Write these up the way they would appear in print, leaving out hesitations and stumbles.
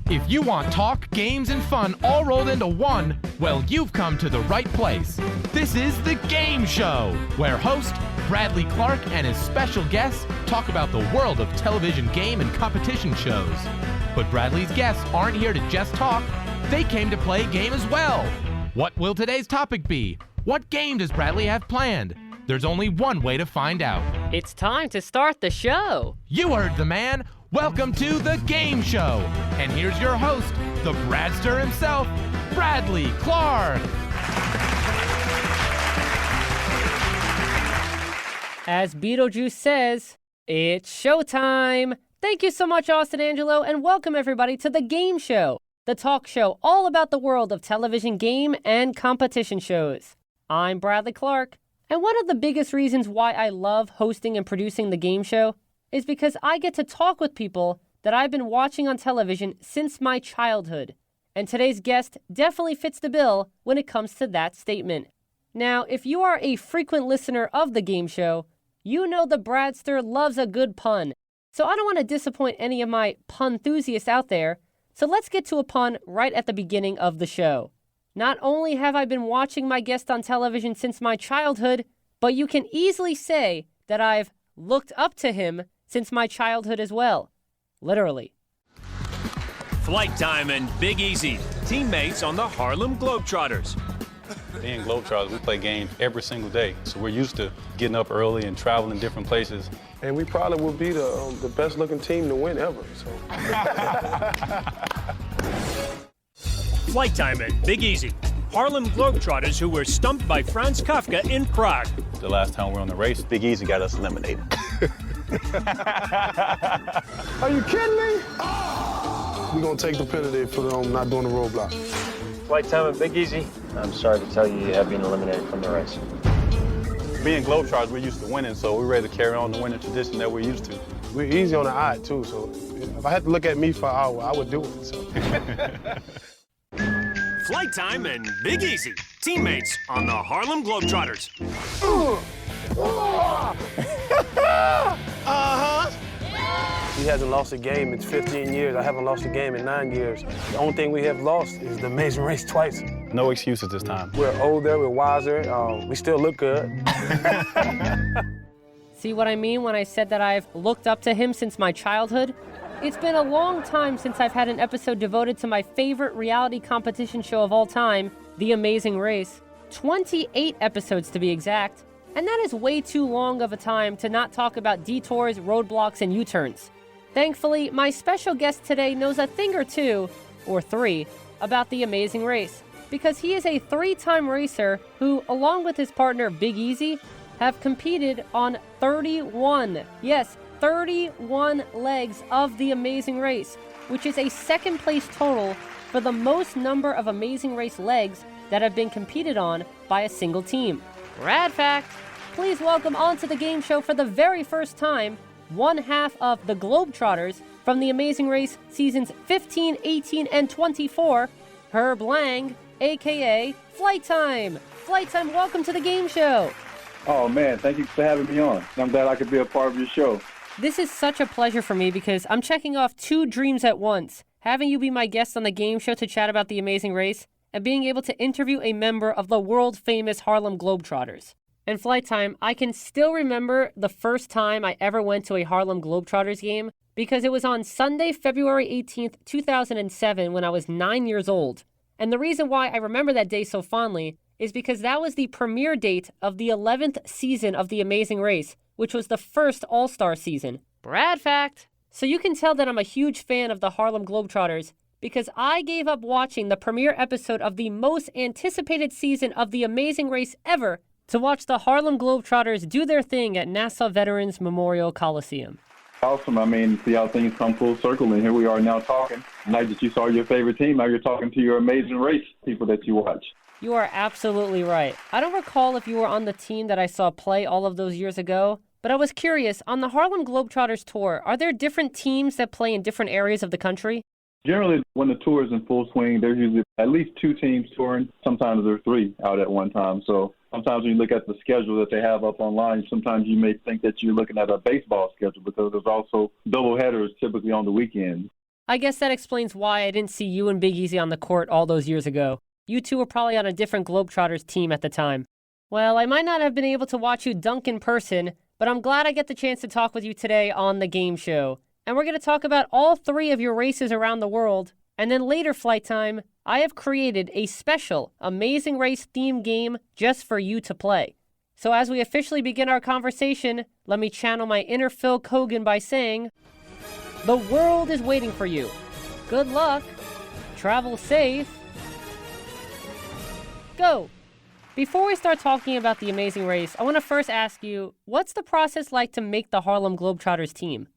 If you want talk, games, and fun all rolled into one, well, you've come to the right place. This is The Game Show, where host Bradley Clarke and his special guests talk about the world of television game and competition shows. But Bradley's guests aren't here to just talk. They came to play a game as well. What will today's topic be? What game does Bradley have planned? There's only one way to find out. It's time to start the show. You heard the man. Welcome to The Game Show. And here's your host, the Bradster himself, Bradley Clarke. As Beetlejuice says, it's showtime. Thank you so much, Austin Angelo, and welcome everybody to The Game Show, the talk show all about the world of television game and competition shows. I'm Bradley Clarke, and one of the biggest reasons why I love hosting and producing The Game Show is because I get to talk with people that I've been watching on television since my childhood. And today's guest definitely fits the bill when it comes to that statement. Now, if you are a frequent listener of The Game Show, you know the Bradster loves a good pun. So I don't want to disappoint any of my pun enthusiasts out there. So let's get to a pun right at the beginning of the show. Not only have I been watching my guest on television since my childhood, but you can easily say that I've looked up to him since my childhood as well. Literally. Flight Time and Big Easy, teammates on the Harlem Globetrotters. Being Globetrotters, we play games every single day, so we're used to getting up early and traveling different places. And we probably will be the best-looking team to win ever. So. Flight Time and Big Easy, Harlem Globetrotters who were stumped by Franz Kafka in Prague. The last time we were on the race, Big Easy got us eliminated. Are you kidding me? We're going to take the penalty for not doing the roadblock. Flight Time and Big Easy, I'm sorry to tell you you have been eliminated from the race. Being Globetrotters, we're used to winning, so we're ready to carry on the winning tradition that we're used to. We're easy on the eye, too, so if I had to look at me for an hour, I would do it. So. Flight Time and Big Easy, teammates on the Harlem Globetrotters. He hasn't lost a game in 15 years. I haven't lost a game in 9 years. The only thing we have lost is the Amazing Race twice. No excuses this time. We're older, we're wiser, we still look good. See what I mean when I said that I've looked up to him since my childhood? It's been a long time since I've had an episode devoted to my favorite reality competition show of all time, The Amazing Race. 28 episodes to be exact. And that is way too long of a time to not talk about detours, roadblocks, and U-turns. Thankfully, my special guest today knows a thing or two, or three, about The Amazing Race, because he is a 3-time racer who, along with his partner Big Easy, have competed on 31 legs of The Amazing Race, which is a second-place total for the most number of Amazing Race legs that have been competed on by a single team. Rad fact! Please welcome onto the game show for the very first time, one half of the Globetrotters from The Amazing Race seasons 15, 18, and 24, Herb Lang, a.k.a. Flight Time. Flight Time, welcome to the game show. Oh, man, thank you for having me on. I'm glad I could be a part of your show. This is such a pleasure for me because I'm checking off 2 dreams at once. Having you be my guest on the game show to chat about The Amazing Race, and being able to interview a member of the world-famous Harlem Globetrotters. And Flight Time, I can still remember the first time I ever went to a Harlem Globetrotters game because it was on Sunday, February 18th, 2007 when I was 9 years old. And the reason why I remember that day so fondly is because that was the premiere date of the 11th season of The Amazing Race, which was the first All-Star season. Brad fact! So you can tell that I'm a huge fan of the Harlem Globetrotters because I gave up watching the premiere episode of the most anticipated season of The Amazing Race ever to watch the Harlem Globetrotters do their thing at Nassau Veterans Memorial Coliseum. Awesome. I mean, see how things come full circle, and here we are now talking. Like that you saw your favorite team, now you're talking to your Amazing Race people that you watch. You are absolutely right. I don't recall if you were on the team that I saw play all of those years ago, but I was curious, on the Harlem Globetrotters tour, are there different teams that play in different areas of the country? Generally, when the tour is in full swing, there's usually at least 2 teams touring. Sometimes there are 3 out at one time. So sometimes when you look at the schedule that they have up online, sometimes you may think that you're looking at a baseball schedule because there's also double headers typically on the weekend. I guess that explains why I didn't see you and Big Easy on the court all those years ago. You two were probably on a different Globetrotters team at the time. Well, I might not have been able to watch you dunk in person, but I'm glad I get the chance to talk with you today on the game show. And we're going to talk about all 3 of your races around the world. And then later, Flight Time, I have created a special Amazing Race theme game just for you to play. So as we officially begin our conversation, let me channel my inner Phil Kogan by saying, the world is waiting for you. Good luck. Travel safe. Go. Before we start talking about the Amazing Race, I want to first ask you, what's the process like to make the Harlem Globetrotters team?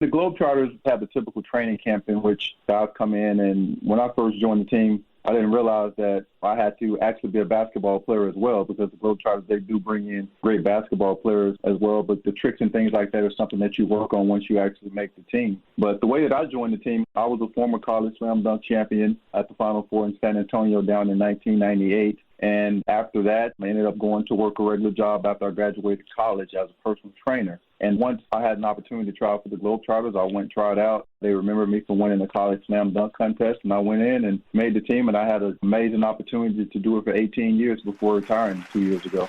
The Globetrotters have a typical training camp in which guys come in, and when I first joined the team, I didn't realize that I had to actually be a basketball player as well, because the Globetrotters, they do bring in great basketball players as well, but the tricks and things like that are something that you work on once you actually make the team. But the way that I joined the team, I was a former college slam dunk champion at the Final Four in San Antonio down in 1998. And after that, I ended up going to work a regular job after I graduated college as a personal trainer. And once I had an opportunity to try out for the Globetrotters, I went and tried out. They remembered me for winning the college slam dunk contest, and I went in and made the team, and I had an amazing opportunity to do it for 18 years before retiring 2 years ago.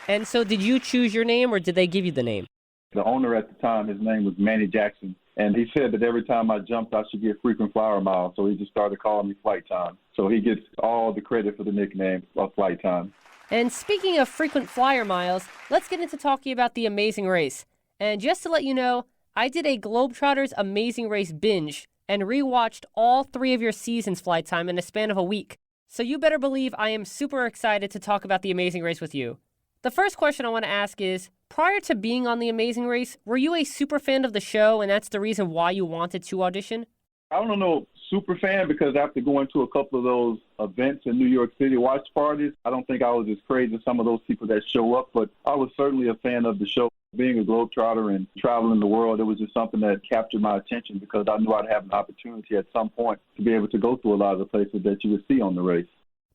And so did you choose your name, or did they give you the name? The owner at the time, his name was Manny Jackson, and he said that every time I jumped, I should get frequent flyer miles, so he just started calling me Flight Time. So he gets all the credit for the nickname of Flight Time. And speaking of frequent flyer miles, let's get into talking about the Amazing Race. And just to let you know, I did a Globetrotters Amazing Race binge and rewatched all 3 of your seasons, Flight Time, in a span of a week. So you better believe I am super excited to talk about the Amazing Race with you. The first question I want to ask is, prior to being on the Amazing Race, were you a super fan of the show, and that's the reason why you wanted to audition? I don't know, super fan, because after going to a couple of those events in New York City watch parties, I don't think I was as crazy as some of those people that show up, but I was certainly a fan of the show. Being a Globetrotter and traveling the world, it was just something that captured my attention, because I knew I'd have an opportunity at some point to be able to go through a lot of the places that you would see on the race.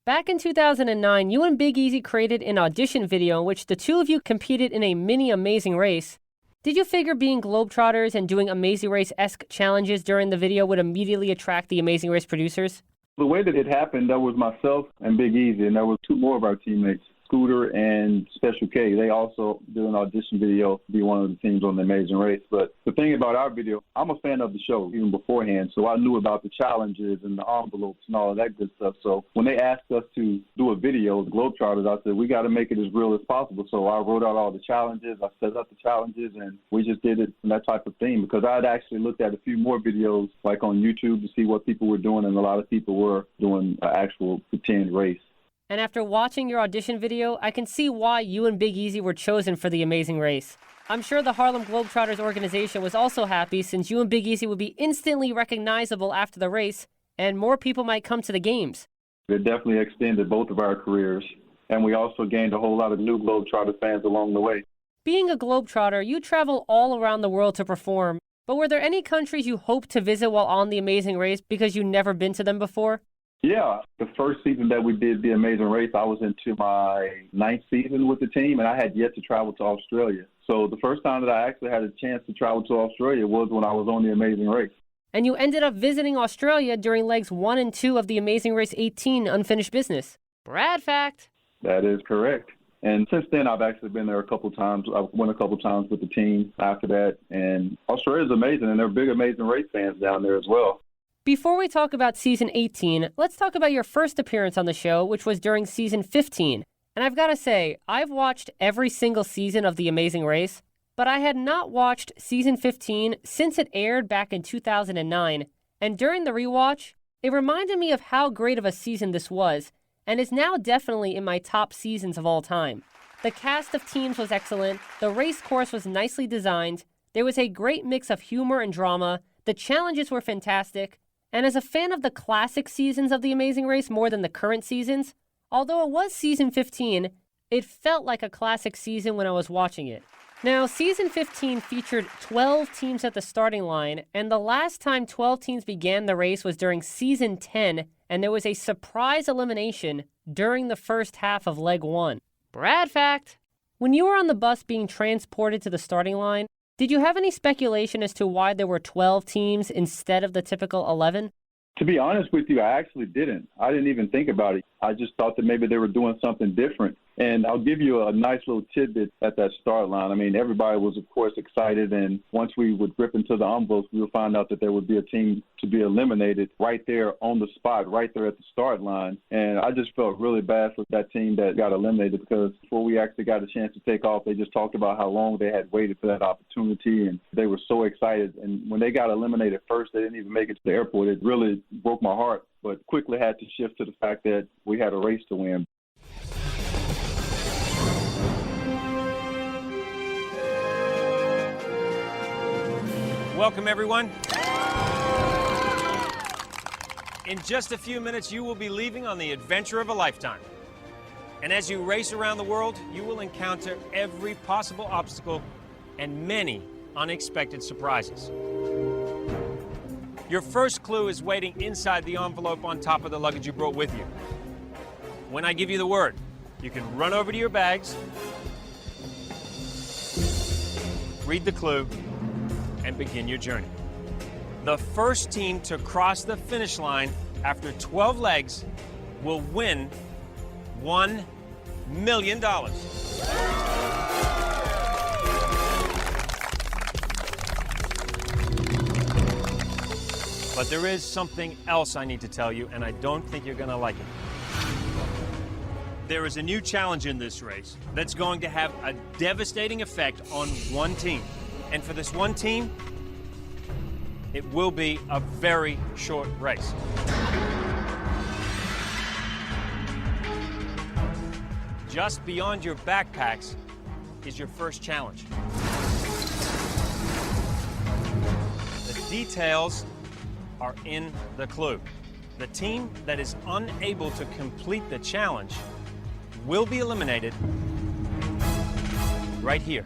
Back in 2009, you and Big Easy created an audition video in which the 2 of you competed in a mini Amazing Race. Did you figure being Globetrotters and doing Amazing Race-esque challenges during the video would immediately attract the Amazing Race producers? The way that it happened, that was myself and Big Easy, and there were 2 more of our teammates, Scooter and Special K. They also did an audition video to be one of the teams on the Amazing Race. But the thing about our video, I'm a fan of the show even beforehand, so I knew about the challenges and the envelopes and all of that good stuff. So when they asked us to do a video, the Globetrotters, I said, we got to make it as real as possible. So I wrote out all the challenges, I set up the challenges, and we just did it in that type of theme, because I had actually looked at a few more videos like on YouTube to see what people were doing, and a lot of people were doing an actual pretend race. And after watching your audition video, I can see why you and Big Easy were chosen for the Amazing Race. I'm sure the Harlem Globetrotters organization was also happy, since you and Big Easy would be instantly recognizable after the race, and more people might come to the games. It definitely extended both of our careers, and we also gained a whole lot of new Globetrotter fans along the way. Being a Globetrotter, you travel all around the world to perform, but were there any countries you hoped to visit while on the Amazing Race because you'd never been to them before? Yeah, the first season that we did the Amazing Race, I was into my 9th season with the team, and I had yet to travel to Australia. So the first time that I actually had a chance to travel to Australia was when I was on the Amazing Race. And you ended up visiting Australia during legs 1 and 2 of the Amazing Race 18 Unfinished Business. Brad fact. That is correct. And since then, I've actually been there a couple times. I went a couple times with the team after that. And Australia's amazing, and they're big Amazing Race fans down there as well. Before we talk about season 18, let's talk about your first appearance on the show, which was during season 15. And I've got to say, I've watched every single season of The Amazing Race, but I had not watched season 15 since it aired back in 2009. And during the rewatch, it reminded me of how great of a season this was, and is now definitely in my top seasons of all time. The cast of teams was excellent, the race course was nicely designed, there was a great mix of humor and drama, the challenges were fantastic, and as a fan of the classic seasons of The Amazing Race more than the current seasons, although it was season 15, it felt like a classic season when I was watching it. Now, season 15 featured 12 teams at the starting line, and the last time 12 teams began the race was during season 10, and there was a surprise elimination during the first half of leg 1. Brad fact. When you were on the bus being transported to the starting line, Did you have any speculation as to why there were 12 teams instead of the typical 11? To be honest with you, I actually didn't. I didn't even think about it. I just thought that maybe they were doing something different. And I'll give you a nice little tidbit at that start line. I mean, everybody was, of course, excited. And once we would grip into the envelopes, we would find out that there would be a team to be eliminated right there on the spot, right there at the start line. And I just felt really bad for that team that got eliminated because before we actually got a chance to take off, they just talked about how long they had waited for that opportunity. And they were so excited. And when they got eliminated first, they didn't even make it to the airport. It really broke my heart, but quickly had to shift to the fact that we had a race to win. Welcome, everyone. In just a few minutes, you will be leaving on the adventure of a lifetime. And as you race around the world, you will encounter every possible obstacle and many unexpected surprises. Your first clue is waiting inside the envelope on top of the luggage you brought with you. When I give you the word, you can run over to your bags, read the clue, and begin your journey. The first team to cross the finish line after 12 legs will win $1 million. But there is something else I need to tell you, and I don't think you're gonna like it. There is a new challenge in this race that's going to have a devastating effect on one team. And for this one team, it will be a very short race. Just beyond your backpacks is your first challenge. The details are in the clue. The team that is unable to complete the challenge will be eliminated right here.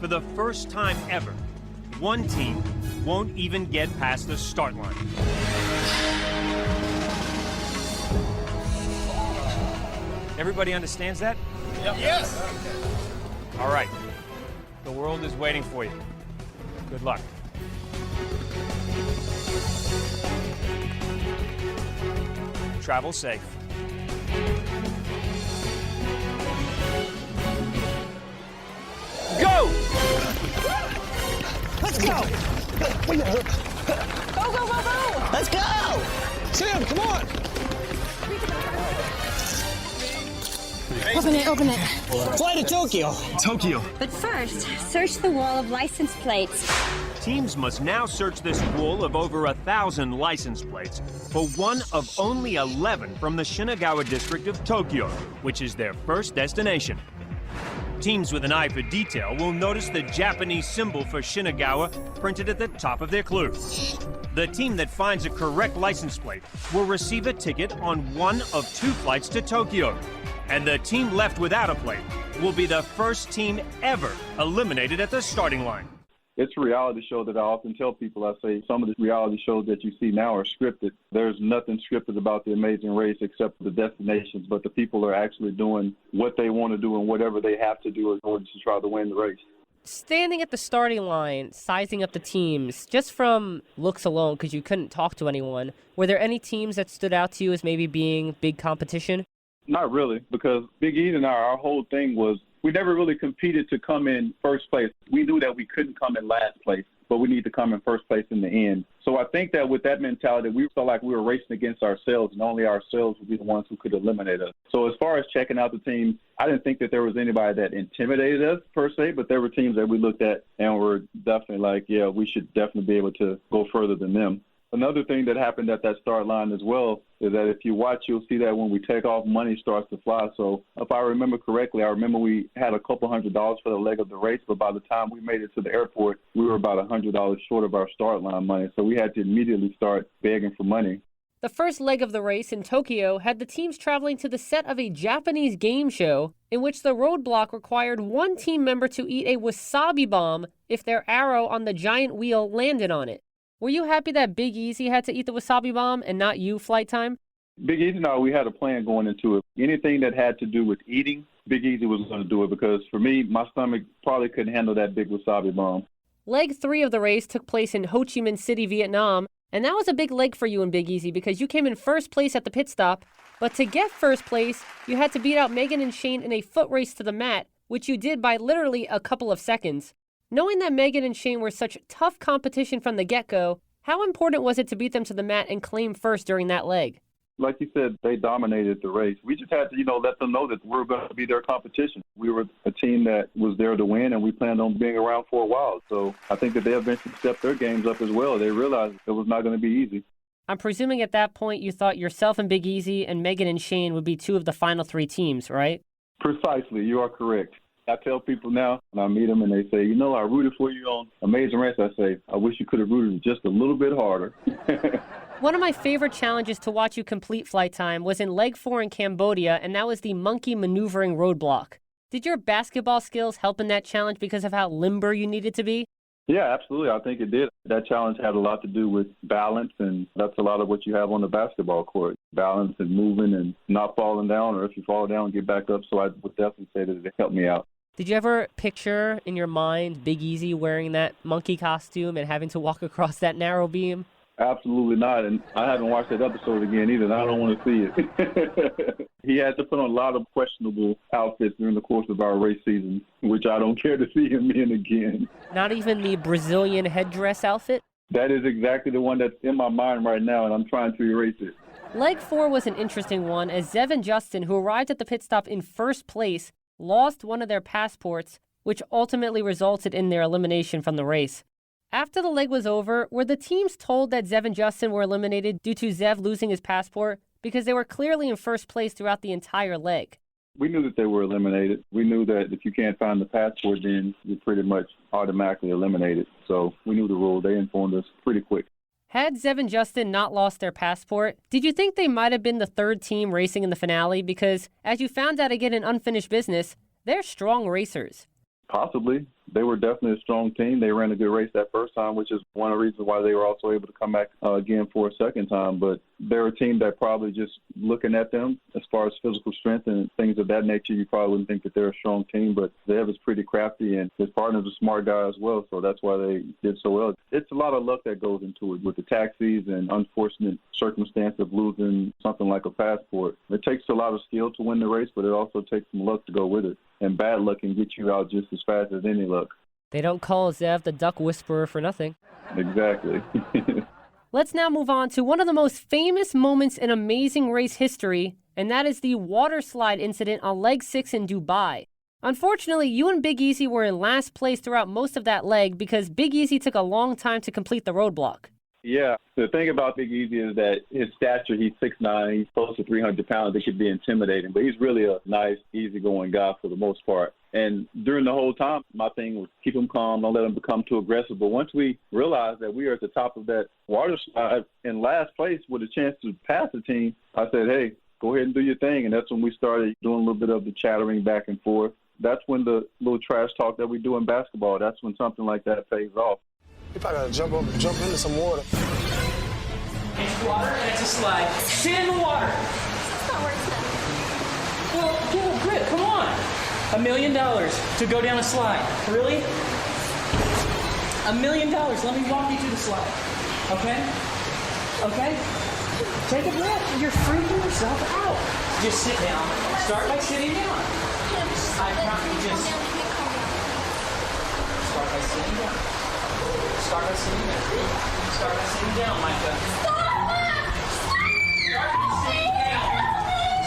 For the first time ever, one team won't even get past the start line. Everybody understands that? Yep. Yes! All right. The world is waiting for you. Good luck. Travel safe. Go! Let's go! Go, go, go, go! Let's go! Sam, come on! Open it. Fly to Tokyo. Tokyo. But first, search the wall of license plates. Teams must now search this wall of over 1,000 license plates for one of only 11 from the Shinagawa district of Tokyo, which is their first destination. Teams with an eye for detail will notice the Japanese symbol for Shinagawa printed at the top of their clue. The team that finds a correct license plate will receive a ticket on one of 2 flights to Tokyo. And the team left without a plate will be the first team ever eliminated at the starting line. It's a reality show that I often tell people. I say some of the reality shows that you see now are scripted. There's nothing scripted about The Amazing Race except for the destinations, but the people are actually doing what they want to do and whatever they have to do in order to try to win the race. Standing at the starting line, sizing up the teams, just from looks alone, because you couldn't talk to anyone, were there any teams that stood out to you as maybe being big competition? Not really, because Big E and our whole thing was we never really competed to come in first place. We knew that we couldn't come in last place, but we need to come in first place in the end. So I think that with that mentality, we felt like we were racing against ourselves, and only ourselves would be the ones who could eliminate us. So as far as checking out the team, I didn't think that there was anybody that intimidated us per se, but there were teams that we looked at and were definitely like, yeah, we should definitely be able to go further than them. Another thing that happened at that start line as well is that if you watch, you'll see that when we take off, money starts to fly. So if I remember correctly, I remember we had a couple $100 for the leg of the race, but by the time we made it to the airport, we were about $100 short of our start line money. So we had to immediately start begging for money. The first leg of the race in Tokyo had the teams traveling to the set of a Japanese game show in which the roadblock required one team member to eat a wasabi bomb if their arrow on the giant wheel landed on it. Were you happy that Big Easy had to eat the wasabi bomb and not you, Flight Time? Big Easy and I, we had a plan going into it. Anything that had to do with eating, Big Easy was going to do it because for me, my stomach probably couldn't handle that big wasabi bomb. Leg 3 of the race took place in Ho Chi Minh City, Vietnam, and that was a big leg for you and Big Easy because you came in first place at the pit stop, but to get first place, you had to beat out Megan and Shane in a foot race to the mat, which you did by literally a couple of seconds. Knowing that Megan and Shane were such tough competition from the get-go, how important was it to beat them to the mat and claim first during that leg? Like you said, they dominated the race. We just had to, let them know that we're going to be their competition. We were a team that was there to win, and we planned on being around for a while. So I think that they eventually stepped their games up as well. They realized it was not going to be easy. I'm presuming at that point you thought yourself and Big Easy and Megan and Shane would be 2 of the final 3 teams, right? Precisely. You are correct. I tell people now when I meet them and they say, I rooted for you on Amazing Race, I say, I wish you could have rooted just a little bit harder. One of my favorite challenges to watch you complete Flight Time was in Leg 4 in Cambodia, and that was the monkey maneuvering roadblock. Did your basketball skills help in that challenge because of how limber you needed to be? Yeah, absolutely. I think it did. That challenge had a lot to do with balance, and that's a lot of what you have on the basketball court. Balance and moving and not falling down, or if you fall down, get back up. So I would definitely say that it helped me out. Did you ever picture in your mind Big Easy wearing that monkey costume and having to walk across that narrow beam? Absolutely not, and I haven't watched that episode again either, and I don't want to see it. He had to put on a lot of questionable outfits during the course of our race season, which I don't care to see him in again. Not even the Brazilian headdress outfit? That is exactly the one that's in my mind right now, and I'm trying to erase it. Leg 4 was an interesting one, as Zev and Justin, who arrived at the pit stop in first place, lost one of their passports, which ultimately resulted in their elimination from the race. After the leg was over, were the teams told that Zev and Justin were eliminated due to Zev losing his passport? Because they were clearly in first place throughout the entire leg. We knew that they were eliminated. We knew that if you can't find the passport, then you're pretty much automatically eliminated. So we knew the rule. They informed us pretty quick. Had Zev and Justin not lost their passport, did you think they might have been the third team racing in the finale? Because, as you found out again in Unfinished Business, they're strong racers. Possibly. They were definitely a strong team. They ran a good race that first time, which is one of the reasons why they were also able to come back again for a second time. But they're a team that probably just looking at them as far as physical strength and things of that nature, you probably wouldn't think that they're a strong team. But Zev is pretty crafty, and his partner's a smart guy as well, so that's why they did so well. It's a lot of luck that goes into it with the taxis and unfortunate circumstance of losing something like a passport. It takes a lot of skill to win the race, but it also takes some luck to go with it. And bad luck can get you out just as fast as any luck. They don't call Zev the duck whisperer for nothing. Exactly. Let's now move on to one of the most famous moments in Amazing Race history, and that is the water slide incident on Leg 6 in Dubai. Unfortunately, you and Big Easy were in last place throughout most of that leg because Big Easy took a long time to complete the roadblock. Yeah, the thing about Big Easy is that his stature, he's 6'9", he's close to 300 pounds. It could be intimidating, but he's really a nice, easygoing guy for the most part. And during the whole time, my thing was keep him calm, don't let him become too aggressive. But once we realized that we were at the top of that water slide in last place with a chance to pass the team, I said, hey, go ahead and do your thing. And that's when we started doing a little bit of the chattering back and forth. That's when the little trash talk that we do in basketball, that's when something like that pays off. You probably gotta jump into some water. It's water and it's a slide. Sit in the water. It's not worth it. Well, give it a grip. Come on. $1 million to go down a slide. Really? $1 million. Let me walk you through the slide. Okay? Okay? Take a breath. You're freaking yourself out. Just sit down. Start by sitting down. I promise you just start by sitting down. Start by sitting down. Start by sitting down, Micah.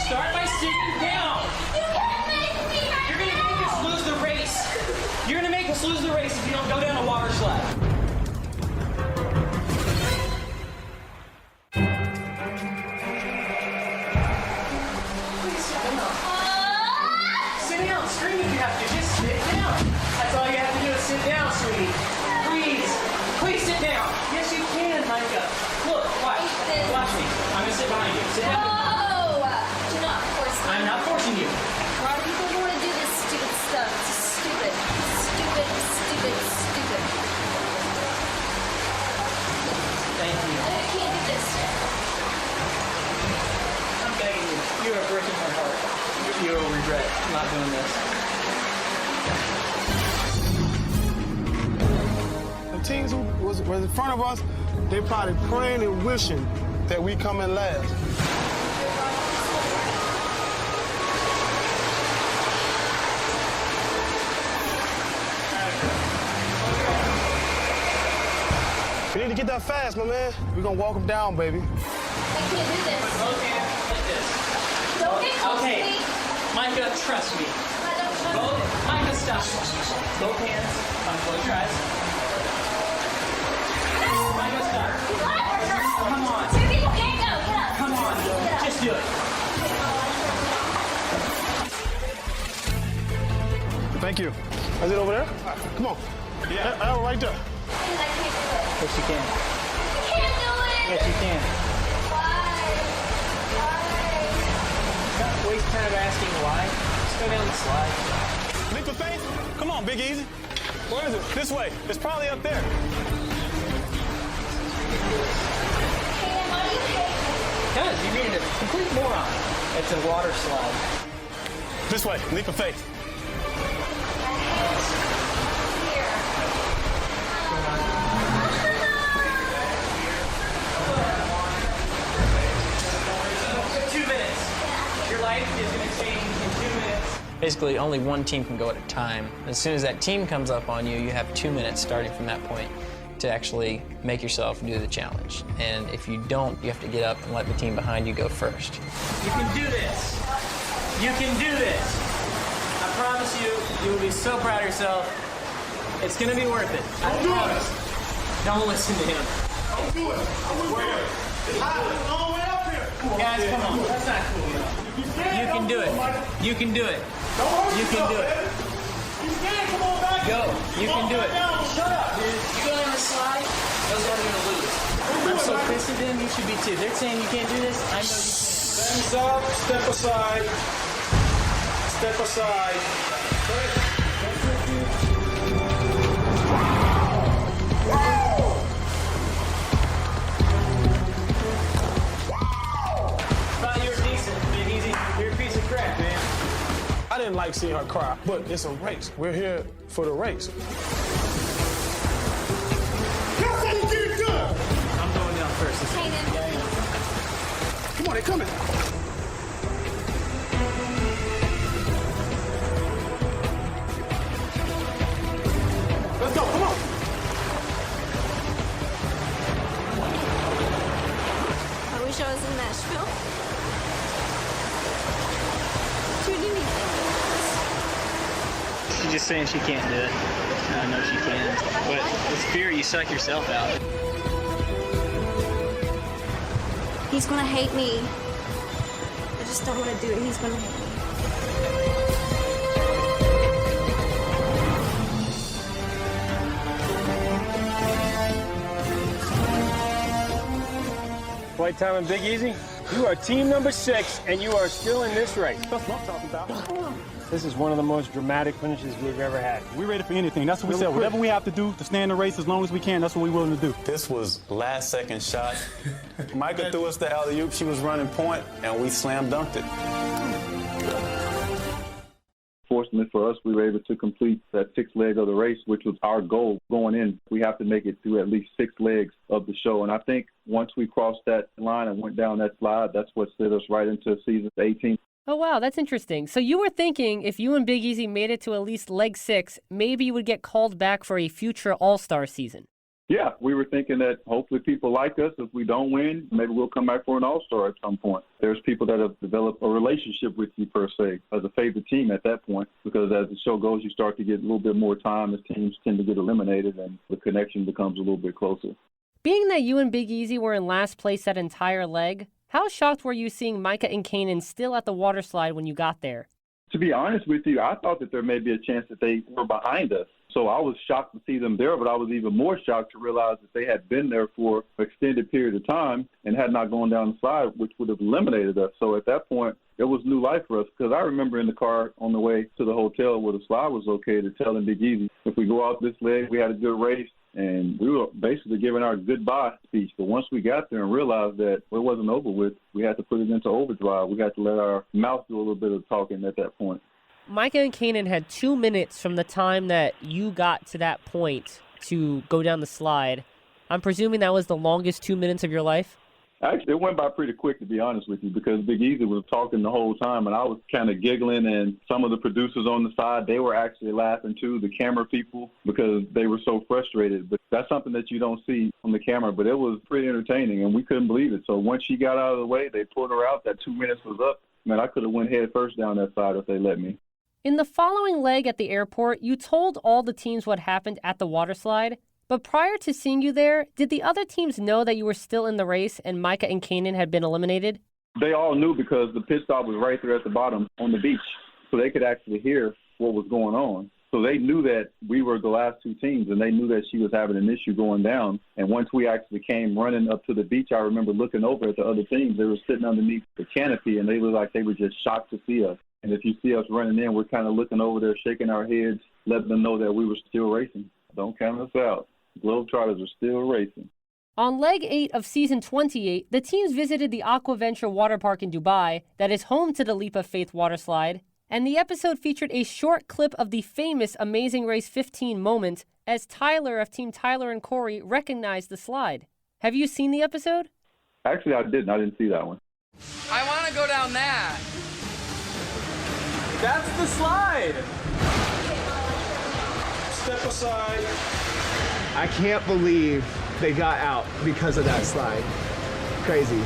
Start by sitting down. You're going to make us lose the race. You're going to make us lose the race if you don't go down a water slide. Please sit down. Sit down. Scream if you have to. Just sit down. That's all you have to do is sit down, sweetie. Please sit down. Yes, you can, Micah. Look, watch. Watch me. I'm going to sit behind you. Sit down. No! Do not force me. I'm not forcing you. A lot of people want to do this stupid stuff. It's stupid. Stupid. Thank you. I can't do this. I'm begging you. You are breaking my heart. You will regret not doing this. The teams who was in front of us, they probably praying and wishing that we come in last. We need to get that fast, my man. We're gonna walk them down, baby. I can't do this. Both hands like this. Don't get close Okay. to me. Micah, trust me. I don't trust Micah, stop. Both hands. Close your eyes. Micah, stop. Come on. Two people can't go. Get up. Come on. Get up. Just do it. Thank you. Is it over there? Come on. Yeah. Right there. I can't do it. Yes, you can. I can't do it. Yes, you can. Why? Don't waste time asking why. Just go down the slide. Leap of faith? Come on, Big Easy. Where is it? This way. It's probably up there. Cam, why do you hate me? Because you made a complete moron. It's a water slide. This way. Leap of faith. Here. 2 minutes. Your life is going to change in 2 minutes. Basically, only one team can go at a time. As soon as that team comes up on you, you have 2 minutes starting from that point to actually make yourself do the challenge. And if you don't, you have to get up and let the team behind you go first. You can do this. You can do this. I promise you, you will be so proud of yourself. It's going to be worth it. I promise. Don't listen to him. Don't do it. It's high. It's all the way up here. Guys, come on. That's not cool enough. You can do it. You can do it. You can do it. Go. You can do it. Shut up, dude. You go down the slide, those guys are going to lose. I'm so pissed at them, you should be too. They're saying you can't do this. I know you can. Hands up. Step aside. Step aside. Thought you were decent, Big Easy. You're a piece of crap, man. I didn't like seeing her cry, but it's a race. We're here for the race. That's how you get it done. I'm going down first. Kanan. Come on, they're coming. Let's go, come on. I wish I was in Nashville. Dude, you need She's just saying she can't do it. I know she can. But with fear, you suck yourself out. He's gonna hate me. I just don't want to do it. He's gonna hate me. Flight time and Big Easy, you are team number 6, and you are still in this race. That's what I'm talking about. This is one of the most dramatic finishes we've ever had. We're ready for anything. That's what we said. Whatever we have to do to stay in the race as long as we can, that's what we're willing to do. This was last second shot. Micah threw us the alley-oop. She was running point, and we slam dunked it. Fortunately for us, we were able to complete that 6th leg of the race, which was our goal going in. We have to make it through at least 6 legs of the show. And I think once we crossed that line and went down that slide, that's what set us right into season 18. Oh, wow, that's interesting. So you were thinking if you and Big Easy made it to at least leg 6, maybe you would get called back for a future All-Star season. Yeah, we were thinking that hopefully people like us. If we don't win, maybe we'll come back for an All-Star at some point. There's people that have developed a relationship with you, per se, as a favorite team at that point, because as the show goes, you start to get a little bit more time as teams tend to get eliminated, and the connection becomes a little bit closer. Being that you and Big Easy were in last place that entire leg, how shocked were you seeing Micah and Kanan still at the water slide when you got there? To be honest with you, I thought that there may be a chance that they were behind us. So I was shocked to see them there, but I was even more shocked to realize that they had been there for an extended period of time and had not gone down the slide, which would have eliminated us. So at that point, it was new life for us, because I remember in the car on the way to the hotel where the slide was located telling Big Easy, if we go out this leg, we had a good race. And we were basically giving our goodbye speech. But once we got there and realized that it wasn't over with, we had to put it into overdrive. We had to let our mouth do a little bit of talking at that point. Micah and Kanan had 2 minutes from the time that you got to that point to go down the slide. I'm presuming that was the longest 2 minutes of your life? Actually, it went by pretty quick, to be honest with you, because Big Easy was talking the whole time, and I was kind of giggling, and some of the producers on the side, they were actually laughing too, the camera people, because they were so frustrated. But that's something that you don't see on the camera, but it was pretty entertaining, and we couldn't believe it. So once she got out of the way, they pulled her out. That 2 minutes was up. Man, I could have went head first down that side if they let me. In the following leg at the airport, you told all the teams what happened at the water slide. But prior to seeing you there, did the other teams know that you were still in the race and Micah and Kanan had been eliminated? They all knew because the pit stop was right there at the bottom on the beach, so they could actually hear what was going on. So they knew that we were the last two teams, and they knew that she was having an issue going down. And once we actually came running up to the beach, I remember looking over at the other teams. They were sitting underneath the canopy, and they looked like they were just shocked to see us. And if you see us running in, we're kind of looking over there, shaking our heads, letting them know that we were still racing. Don't count us out. Globetrotters are still racing. On leg 8 of season 28, the teams visited the Aquaventure water park in Dubai that is home to the Leap of Faith water slide, and the episode featured a short clip of the famous Amazing Race 15 moment as Tyler of Team Tyler and Corey recognized the slide. Have you seen the episode? Actually, I didn't. I didn't see that one. I want to go down that. That's the slide. Step aside. I can't believe they got out because of that slide. Crazy.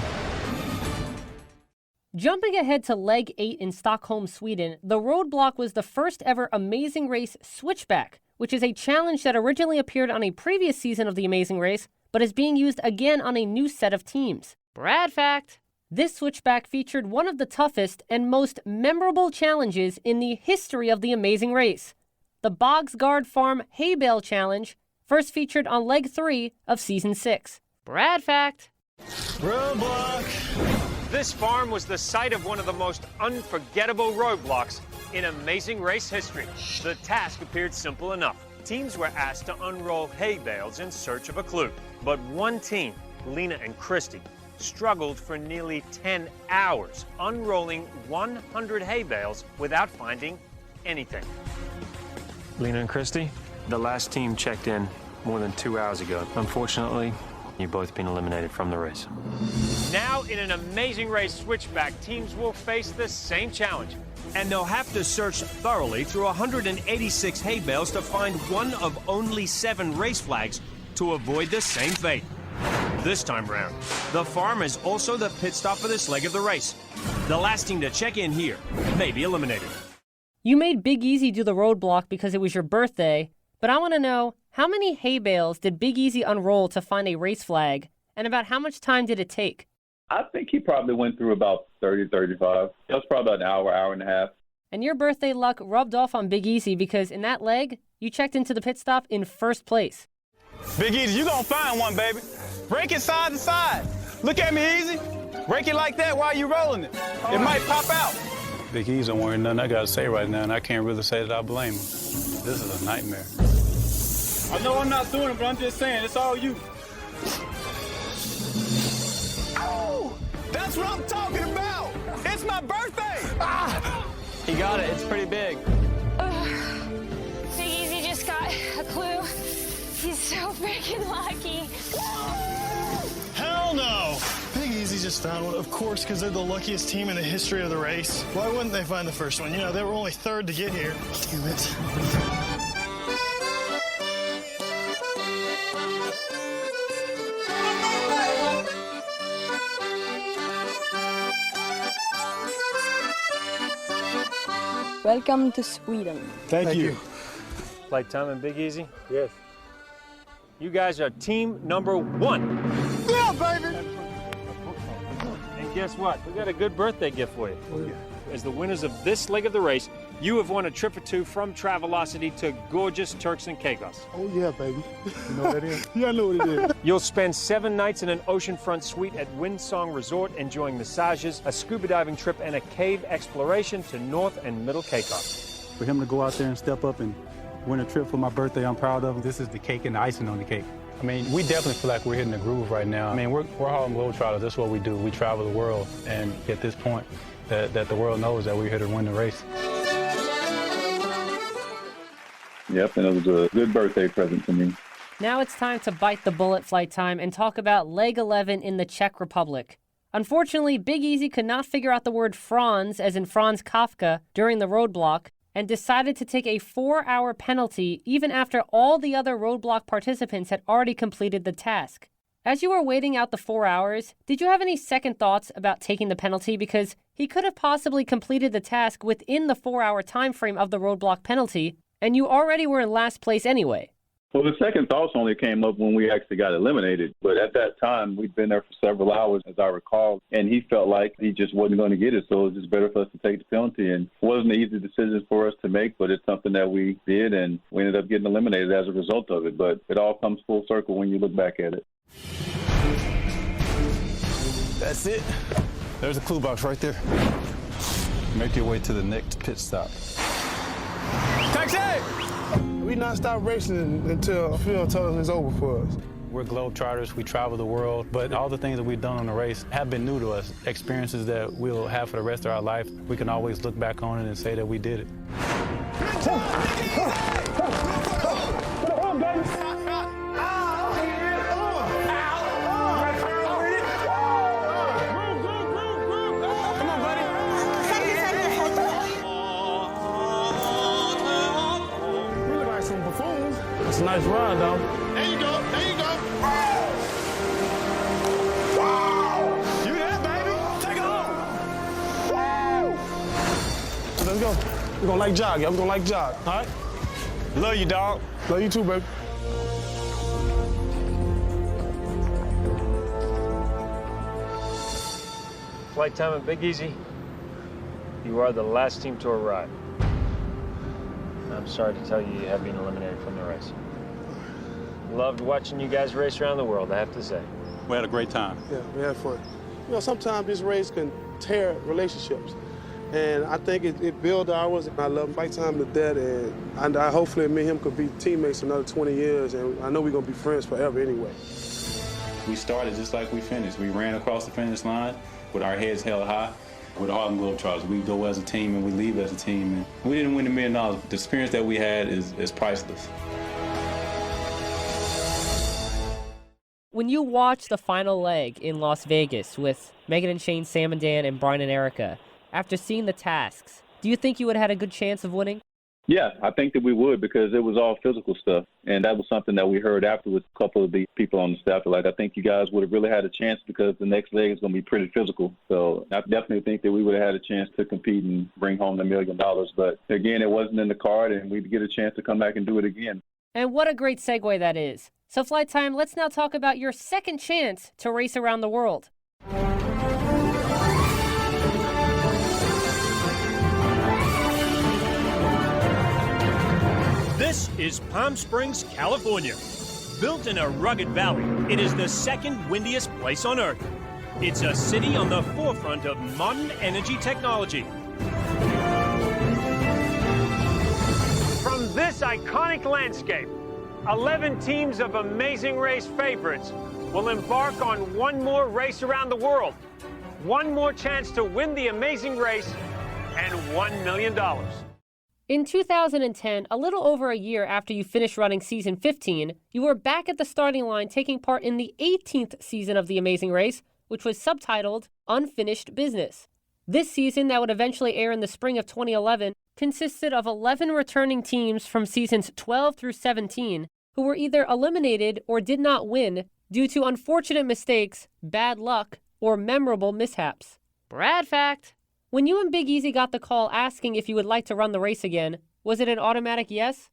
Jumping ahead to leg 8 in Stockholm, Sweden, the roadblock was the first ever Amazing Race Switchback, which is a challenge that originally appeared on a previous season of The Amazing Race, but is being used again on a new set of teams. Brad fact! This switchback featured one of the toughest and most memorable challenges in the history of The Amazing Race. The Bogsgard Farm Hay Bale Challenge, first featured on leg 3 of season 6. Brad fact! Roadblock! This farm was the site of one of the most unforgettable roadblocks in Amazing Race history. The task appeared simple enough. Teams were asked to unroll hay bales in search of a clue. But one team, Lena and Christy, struggled for nearly 10 hours unrolling 100 hay bales without finding anything. Lena and Christy, the last team checked in more than 2 hours ago. Unfortunately, you've both been eliminated from the race. Now, in an Amazing Race switchback, teams will face the same challenge. And they'll have to search thoroughly through 186 hay bales to find one of only 7 race flags to avoid the same fate. This time round, the farm is also the pit stop for this leg of the race. The last team to check in here may be eliminated. You made Big Easy do the roadblock because it was your birthday, but I want to know, how many hay bales did Big Easy unroll to find a race flag, and about how much time did it take? I think he probably went through about 30, 35. That's probably about an hour, hour and a half. And your birthday luck rubbed off on Big Easy because in that leg, you checked into the pit stop in first place. Big Easy, you gonna find one, baby. Break it side to side. Look at me, Easy. Break it like that while you rolling it. It might pop out. Big E's don't worry nothing I gotta say right now, and I can't really say that I blame him. This is a nightmare. I know I'm not doing it, but I'm just saying, it's all you. Oh, that's what I'm talking about. It's my birthday. Ah. He got it. It's pretty big. Big Easy just got a clue. He's so freaking lucky. Hell no! Big Easy just found one, of course, because they're the luckiest team in the history of the race. Why wouldn't they find the first one? You know, they were only third to get here. Damn it. Welcome to Sweden. Thank you. Flight time and Big Easy? Yes. You guys are team number 1. Yeah, baby! And guess what? We got a good birthday gift for you. As the winners of this leg of the race, you have won a trip or 2 from Travelocity to gorgeous Turks and Caicos. Oh, yeah, baby. You know what that is? Yeah, I know what it is. You'll spend 7 nights in an oceanfront suite at Windsong Resort, enjoying massages, a scuba diving trip, and a cave exploration to North and Middle Caicos. For him to go out there and step up and win a trip for my birthday, I'm proud of him. This is the cake and the icing on the cake. I mean, we definitely feel like we're hitting the groove right now. I mean, we're Harlem Globetrotters. That's what we do. We travel the world, and at this point, that the world knows that we're here to win the race. Yep, and it was a good birthday present to me. Now it's time to bite the bullet, Flight Time, and talk about leg 11 in the Czech Republic. Unfortunately, Big Easy could not figure out the word Franz, as in Franz Kafka, during the roadblock, and decided to take a 4-hour penalty even after all the other roadblock participants had already completed the task. As you were waiting out the 4 hours, did you have any second thoughts about taking the penalty? Because he could have possibly completed the task within the 4-hour time frame of the roadblock penalty, and you already were in last place anyway. Well, the second thoughts only came up when we actually got eliminated. But at that time, we'd been there for several hours, as I recall, and he felt like he just wasn't going to get it. So it was just better for us to take the penalty. And it wasn't an easy decision for us to make, but it's something that we did, and we ended up getting eliminated as a result of it. But it all comes full circle when you look back at it. That's it. There's a clue box right there. Make your way to the next pit stop. Taxi! We not stop racing until Phil told us it's over for us. We're Globetrotters. We travel the world, but all the things that we've done on the race have been new to us. Experiences that we'll have for the rest of our life. We can always look back on it and say that we did it. It's a nice ride, though. There you go. There you go. Wow! You there, baby? Take it home. Let's go. We're gonna like jog, yeah. We're gonna like jog. All right? Love you, dog. Love you too, baby. Flight time at Big Easy. You are the last team to arrive. I'm sorry to tell you, you have been eliminated from the race. Loved watching you guys race around the world, I have to say. We had a great time. Yeah, we had fun. You know, sometimes this race can tear relationships. And I think it builds ours. I love Flight Time to death, and I hopefully me and him could be teammates another 20 years, and I know we're going to be friends forever anyway. We started just like we finished. We ran across the finish line with our heads held high. With the Harlem Globetrotters, we go as a team and we leave as a team. And we didn't win $1 million. The experience that we had is priceless. When you watch the final leg in Las Vegas with Megan and Shane, Sam and Dan, and Brian and Erica, after seeing the tasks, do you think you would have had a good chance of winning? Yeah, I think that we would, because it was all physical stuff. And that was something that we heard afterwards. A couple of the people on the staff were like, I think you guys would have really had a chance, because the next leg is going to be pretty physical. So I definitely think that we would have had a chance to compete and bring home the $1 million. But again, it wasn't in the card, and we'd get a chance to come back and do it again. And what a great segue that is. So Flight Time, let's now talk about your second chance to race around the world. This is Palm Springs, California. Built in a rugged valley, it is the second windiest place on Earth. It's a city on the forefront of modern energy technology. From this iconic landscape, 11 teams of Amazing Race favorites will embark on one more race around the world, one more chance to win the Amazing Race, and $1 million. In 2010, a little over a year after you finished running season 15, you were back at the starting line taking part in the 18th season of The Amazing Race, which was subtitled Unfinished Business. This season, that would eventually air in the spring of 2011, consisted of 11 returning teams from seasons 12 through 17 who were either eliminated or did not win due to unfortunate mistakes, bad luck, or memorable mishaps. Brad fact! When you and Big Easy got the call asking if you would like to run the race again, was it an automatic yes?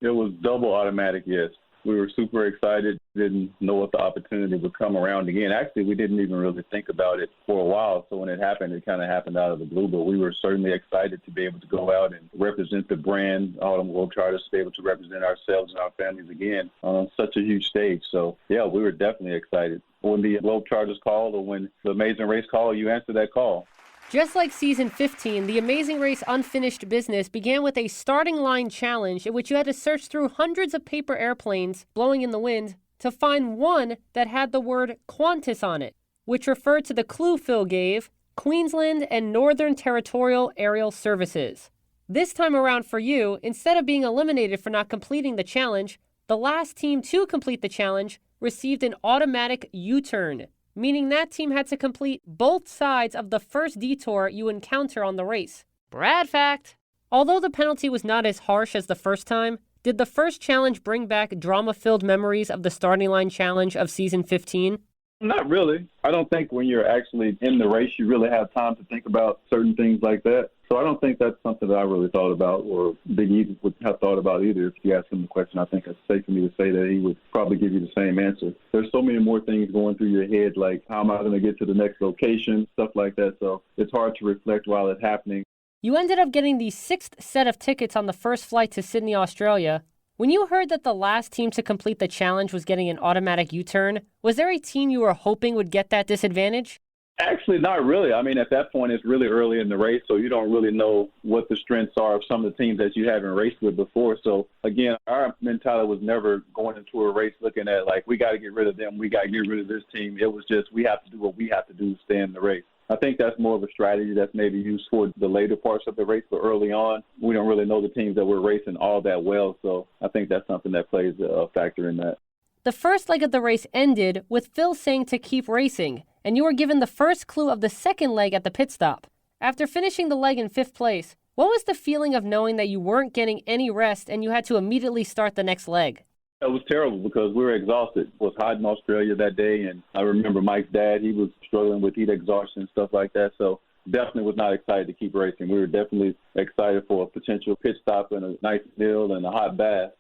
It was double automatic yes. We were super excited, didn't know if the opportunity would come around again. Actually, we didn't even really think about it for a while. So when it happened, it kind of happened out of the blue. But we were certainly excited to be able to go out and represent the brand, Harlem Globetrotters, to be able to represent ourselves and our families again on such a huge stage. So, yeah, we were definitely excited. When the Globetrotters called, or when the Amazing Race called, you answered that call. Just like season 15, the Amazing Race Unfinished Business began with a starting line challenge in which you had to search through hundreds of paper airplanes blowing in the wind to find one that had the word Qantas on it, which referred to the clue Phil gave, Queensland and Northern Territorial Aerial Services. This time around for you, instead of being eliminated for not completing the challenge, The last team to complete the challenge received an automatic U-turn, meaning that team had to complete both sides of the first detour you encounter on the race. Brad fact! Although the penalty was not as harsh as the first time, did the first challenge bring back drama-filled memories of the starting line challenge of season 15? Not really. I don't think when you're actually in the race, you really have time to think about certain things like that. So I don't think that's something that I really thought about, or Big E would have thought about either. If you ask him the question, I think it's safe for me to say that he would probably give you the same answer. There's so many more things going through your head, like how am I going to get to the next location, stuff like that. So it's hard to reflect while it's happening. You ended up getting the 6th set of tickets on the first flight to Sydney, Australia. When you heard that the last team to complete the challenge was getting an automatic U-turn, was there a team you were hoping would get that disadvantage? Actually, not really. I mean, at that point, it's really early in the race, so you don't really know what the strengths are of some of the teams that you haven't raced with before. So, again, our mentality was never going into a race looking at, like, we got to get rid of them, we got to get rid of this team. It was just we have to do what we have to do to stay in the race. I think that's more of a strategy that's maybe used for the later parts of the race, but early on, we don't really know the teams that we're racing all that well, so I think that's something that plays a factor in that. The first leg of the race ended with Phil saying to keep racing, and you were given the first clue of the second leg at the pit stop. After finishing the leg in 5th place, what was the feeling of knowing that you weren't getting any rest and you had to immediately start the next leg? It was terrible because we were exhausted. It was hot in Australia that day, and I remember Mike's dad, he was struggling with heat exhaustion and stuff like that, so definitely was not excited to keep racing. We were definitely excited for a potential pit stop and a nice meal and a hot bath.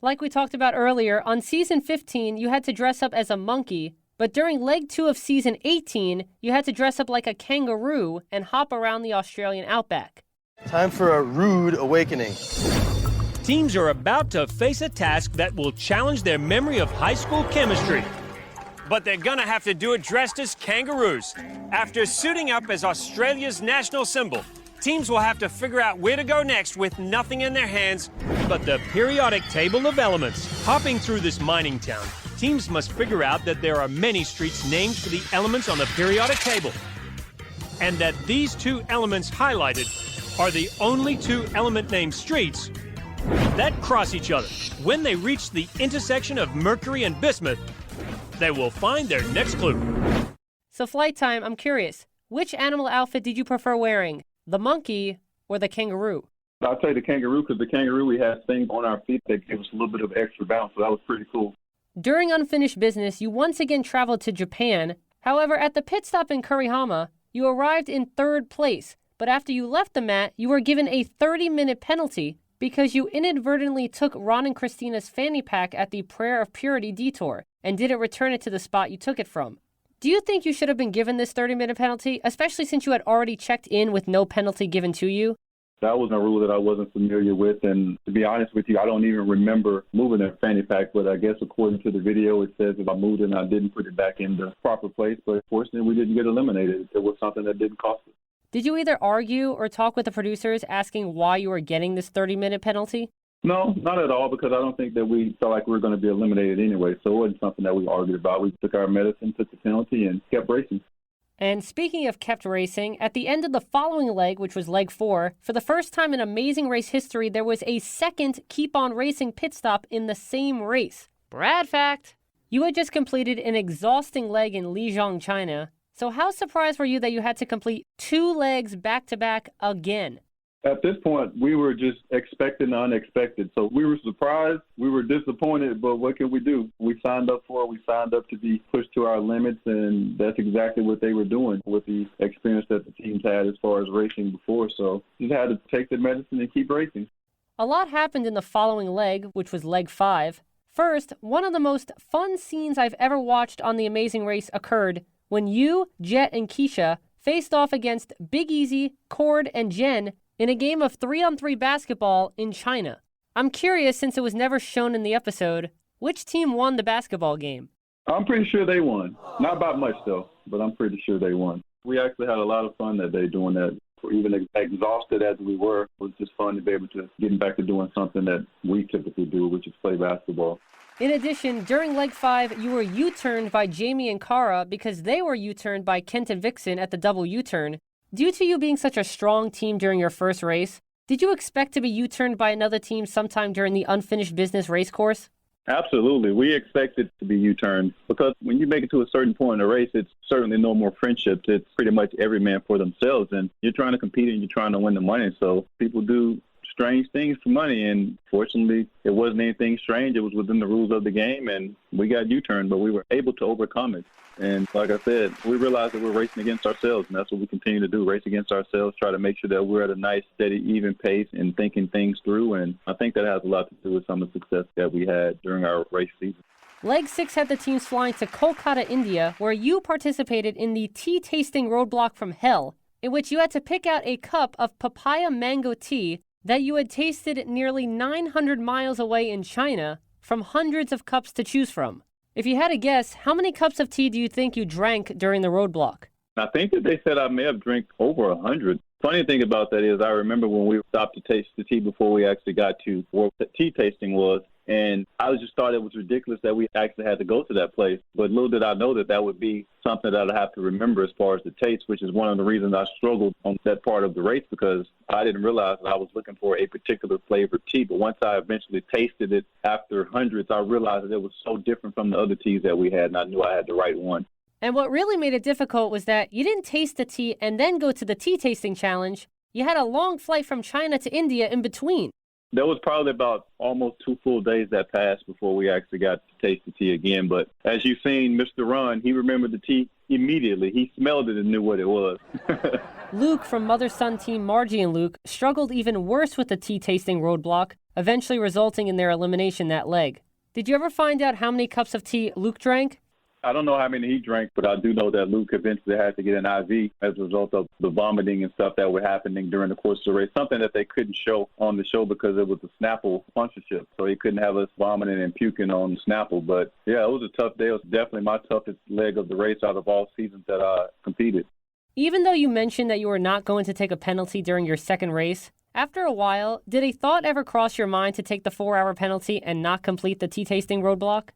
Like we talked about earlier, on season 15, you had to dress up as a monkey, but during leg 2 of season 18, you had to dress up like a kangaroo and hop around the Australian outback. Time for a rude awakening. Teams are about to face a task that will challenge their memory of high school chemistry. But they're gonna have to do it dressed as kangaroos. After suiting up as Australia's national symbol, teams will have to figure out where to go next with nothing in their hands but the periodic table of elements. Hopping through this mining town, teams must figure out that there are many streets named for the elements on the periodic table, and that these 2 elements highlighted are the only 2 element-named streets that cross each other. When they reach the intersection of Mercury and Bismuth, they will find their next clue. So flight time, I'm curious, which animal outfit did you prefer wearing? The monkey or the kangaroo? I'll tell you the kangaroo, because the kangaroo, we had things on our feet that gave us a little bit of extra bounce, so that was pretty cool. During unfinished business, you once again traveled to Japan. However, at the pit stop in Kurihama, you arrived in 3rd place, but after you left the mat, you were given a 30-minute penalty because you inadvertently took Ron and Christina's fanny pack at the Prayer of Purity detour and didn't return it to the spot you took it from. Do you think you should have been given this 30-minute penalty, especially since you had already checked in with no penalty given to you? That was a rule that I wasn't familiar with, and to be honest with you, I don't even remember moving that fanny pack, but I guess according to the video, it says if I moved it and I didn't put it back in the proper place, but fortunately we didn't get eliminated. It was something that didn't cost us. Did you either argue or talk with the producers asking why you were getting this 30-minute penalty? No, not at all, because I don't think that we felt like we were going to be eliminated anyway, so it wasn't something that we argued about. We took our medicine, took the penalty, and kept racing. And speaking of kept racing, at the end of the following leg, which was leg 4, for the first time in Amazing Race history, there was a second Keep On Racing pit stop in the same race. Brad fact! You had just completed an exhausting leg in Lijiang, China. So how surprised were you that you had to complete 2 legs back-to-back again? At this point, we were just expecting the unexpected. So we were surprised, we were disappointed, but what can we do? We signed up for it. We signed up to be pushed to our limits, and that's exactly what they were doing with the experience that the teams had as far as racing before. So just had to take the medicine and keep racing. A lot happened in the following leg, which was leg 5. First, one of the most fun scenes I've ever watched on The Amazing Race occurred when you, Jet, and Keisha faced off against Big Easy, Cord, and Jen in a game of 3-on-3 basketball in China. I'm curious, since it was never shown in the episode, which team won the basketball game? I'm pretty sure they won. Not by much, though, but I'm pretty sure they won. We actually had a lot of fun that day doing that. Even exhausted as we were, it was just fun to be able to get back to doing something that we typically do, which is play basketball. In addition, during leg 5, you were U-turned by Jamie and Kara because they were U-turned by Kent and Vixen at the double U-turn. Due to you being such a strong team during your first race, did you expect to be U-turned by another team sometime during the unfinished business race course? Absolutely. We expect it to be U-turned because when you make it to a certain point in the race, it's certainly no more friendships. It's pretty much every man for themselves. And you're trying to compete and you're trying to win the money. So people do strange things for money. And fortunately, it wasn't anything strange. It was within the rules of the game. And we got U-turned, but we were able to overcome it. And like I said, we realized that we're racing against ourselves, and that's what we continue to do, race against ourselves, try to make sure that we're at a nice, steady, even pace and thinking things through. And I think that has a lot to do with some of the success that we had during our race season. Leg 6 had the teams flying to Kolkata, India, where you participated in the tea tasting roadblock from hell, in which you had to pick out a cup of papaya mango tea that you had tasted nearly 900 miles away in China from hundreds of cups to choose from. If you had to guess, how many cups of tea do you think you drank during the roadblock? I think that they said I may have drank over 100. Funny thing about that is I remember when we stopped to taste the tea before we actually got to where the tea tasting was, and I just thought it was ridiculous that we actually had to go to that place. But little did I know that that would be something that I'd have to remember as far as the taste, which is one of the reasons I struggled on that part of the race, because I didn't realize that I was looking for a particular flavored tea. But once I eventually tasted it after hundreds, I realized that it was so different from the other teas that we had, and I knew I had the right one. And what really made it difficult was that you didn't taste the tea and then go to the tea tasting challenge. You had a long flight from China to India in between. There was probably about almost 2 full days that passed before we actually got to taste the tea again. But as you've seen, Mr. Ron, he remembered the tea immediately. He smelled it and knew what it was. Luke from mother-son team Margie and Luke struggled even worse with the tea tasting roadblock, eventually resulting in their elimination that leg. Did you ever find out how many cups of tea Luke drank? I don't know how many he drank, but I do know that Luke eventually had to get an IV as a result of the vomiting and stuff that were happening during the course of the race, something that they couldn't show on the show because it was a Snapple sponsorship. So he couldn't have us vomiting and puking on Snapple. But, yeah, it was a tough day. It was definitely my toughest leg of the race out of all seasons that I competed. Even though you mentioned that you were not going to take a penalty during your second race, after a while, did a thought ever cross your mind to take the 4-hour penalty and not complete the tea tasting roadblock?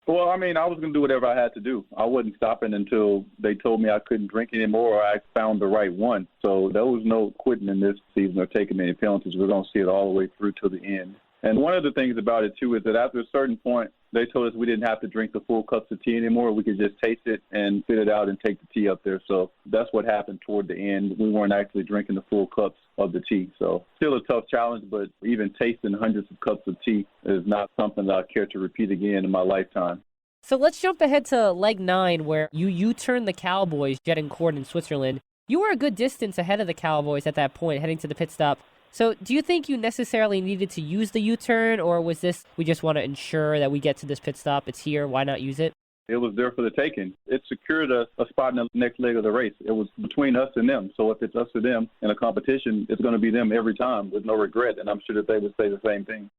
Well, I mean, I was going to do whatever I had to do. I wasn't stopping until they told me I couldn't drink anymore or I found the right one. So there was no quitting in this season or taking any penalties. We're going to see it all the way through to the end. And one of the things about it, too, is that after a certain point, they told us we didn't have to drink the full cups of tea anymore. We could just taste it and spit it out and take the tea up there. So that's what happened toward the end. We weren't actually drinking the full cups of the tea. So still a tough challenge, but even tasting hundreds of cups of tea is not something that I care to repeat again in my lifetime. So let's jump ahead to leg 9, where you U-turned the Cowboys jetting court in Switzerland. You were a good distance ahead of the Cowboys at that point, heading to the pit stop. So do you think you necessarily needed to use the U-turn, or was this, we just want to ensure that we get to this pit stop, it's here, why not use it? It was there for the taking. It secured a spot in the next leg of the race. It was between us and them. So if it's us or them in a competition, it's going to be them every time with no regret, and I'm sure that they would say the same thing.